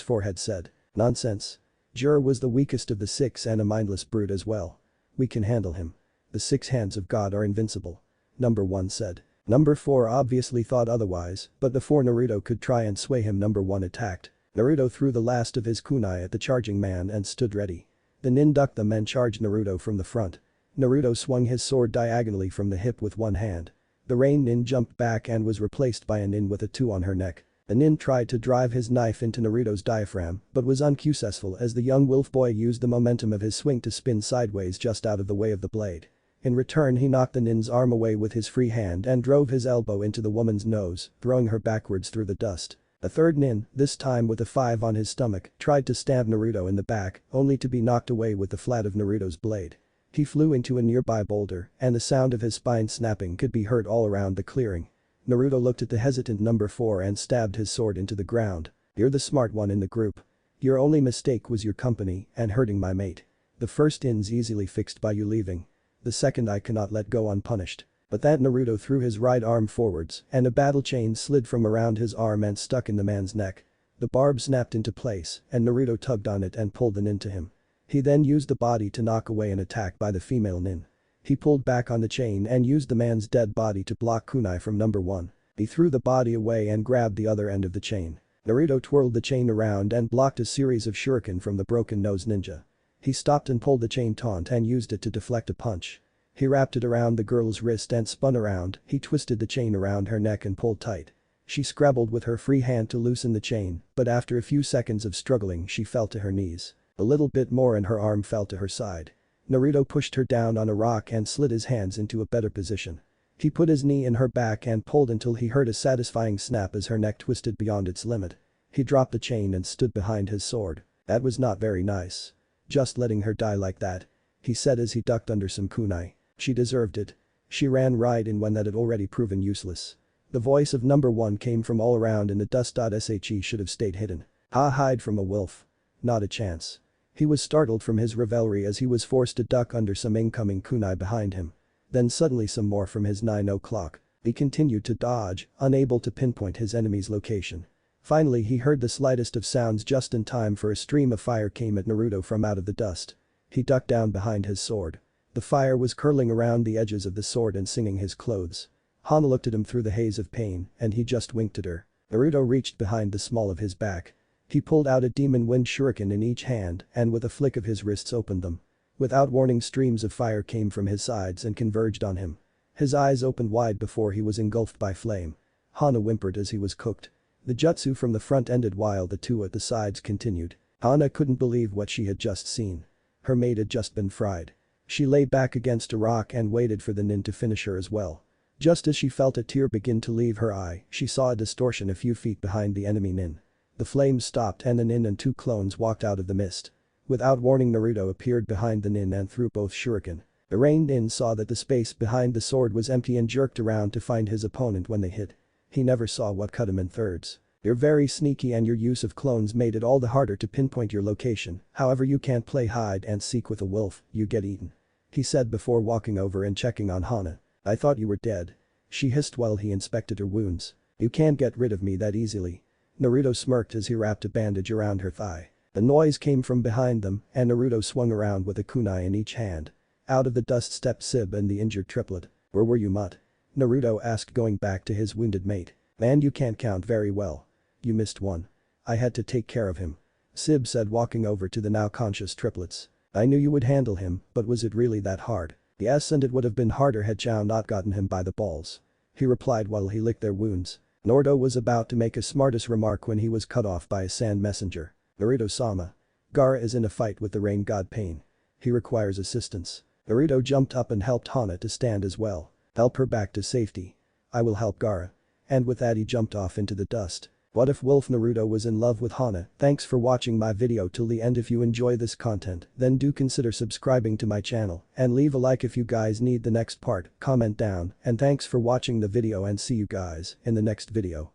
forehead said. "Nonsense. Jur was the weakest of the 6 and a mindless brute as well. We can handle him. The 6 hands of God are invincible," number 1 said. Number 4 obviously thought otherwise, but before Naruto could try and sway him, number 1 attacked. Naruto threw the last of his kunai at the charging man and stood ready. The nin ducked them and charged Naruto from the front. Naruto swung his sword diagonally from the hip with one hand. The Rain nin jumped back and was replaced by a nin with a 2 on her neck. The nin tried to drive his knife into Naruto's diaphragm but was unsuccessful as the young wolf boy used the momentum of his swing to spin sideways just out of the way of the blade. In return, he knocked the nin's arm away with his free hand and drove his elbow into the woman's nose, throwing her backwards through the dust. A third nin, this time with a 5 on his stomach, tried to stab Naruto in the back, only to be knocked away with the flat of Naruto's blade. He flew into a nearby boulder, and the sound of his spine snapping could be heard all around the clearing. Naruto looked at the hesitant number 4 and stabbed his sword into the ground. "You're the smart one in the group. Your only mistake was your company and hurting my mate. The first nin's easily fixed by you leaving. The second I cannot let go unpunished." But that Naruto threw his right arm forwards and a battle chain slid from around his arm and stuck in the man's neck. The barb snapped into place and Naruto tugged on it and pulled the nin to him. He then used the body to knock away an attack by the female nin. He pulled back on the chain and used the man's dead body to block kunai from number 1. He threw the body away and grabbed the other end of the chain. Naruto twirled the chain around and blocked a series of shuriken from the broken nose ninja. He stopped and pulled the chain taut and used it to deflect a punch. He wrapped it around the girl's wrist and spun around. He twisted the chain around her neck and pulled tight. She scrabbled with her free hand to loosen the chain, but after a few seconds of struggling she fell to her knees. A little bit more and her arm fell to her side. Naruto pushed her down on a rock and slid his hands into a better position. He put his knee in her back and pulled until he heard a satisfying snap as her neck twisted beyond its limit. He dropped the chain and stood behind his sword. That was not very nice. Just letting her die like that, he said as he ducked under some kunai. She deserved it. She ran right in when that had already proven useless. The voice of number 1 came from all around in the dust. She should have stayed hidden. Hide from a wolf. Not a chance. He was startled from his revelry as he was forced to duck under some incoming kunai behind him. Then suddenly some more from his 9 o'clock. He continued to dodge, unable to pinpoint his enemy's location. Finally he heard the slightest of sounds just in time for a stream of fire came at Naruto from out of the dust. He ducked down behind his sword. The fire was curling around the edges of the sword and singing his clothes. Hana looked at him through the haze of pain and he just winked at her. Naruto reached behind the small of his back. He pulled out a demon wind shuriken in each hand and with a flick of his wrists opened them. Without warning streams of fire came from his sides and converged on him. His eyes opened wide before he was engulfed by flame. Hana whimpered as he was cooked. The jutsu from the front ended while the two at the sides continued. Hana couldn't believe what she had just seen. Her mate had just been fried. She lay back against a rock and waited for the nin to finish her as well. Just as she felt a tear begin to leave her eye, she saw a distortion a few feet behind the enemy nin. The flames stopped and the nin and 2 clones walked out of the mist. Without warning Naruto appeared behind the nin and threw both shuriken. The rain nin saw that the space behind the sword was empty and jerked around to find his opponent when they hit. He never saw what cut him in thirds. You're very sneaky and your use of clones made it all the harder to pinpoint your location, however you can't play hide and seek with a wolf, you get eaten. He said before walking over and checking on Hana. I thought you were dead. She hissed while he inspected her wounds. You can't get rid of me that easily. Naruto smirked as he wrapped a bandage around her thigh. The noise came from behind them and Naruto swung around with a kunai in each hand. Out of the dust stepped Sib and the injured triplet. Where were you, mutt? Naruto asked going back to his wounded mate. And you can't count very well. You missed one. I had to take care of him. Sib said walking over to the now conscious triplets. I knew you would handle him, but was it really that hard? Yes, and it would have been harder had Chao not gotten him by the balls. He replied while he licked their wounds. Naruto was about to make a smartest remark when he was cut off by a sand messenger. Naruto-sama. Gaara is in a fight with the rain god Pain. He requires assistance. Naruto jumped up and helped Hana to stand as well. Help her back to safety. I will help Gaara. And with that he jumped off into the dust. What if Wolf Naruto was in love with Hana? Thanks for watching my video till the end. If you enjoy this content, then do consider subscribing to my channel and leave a like if you guys need the next part, comment down, and thanks for watching the video and see you guys in the next video.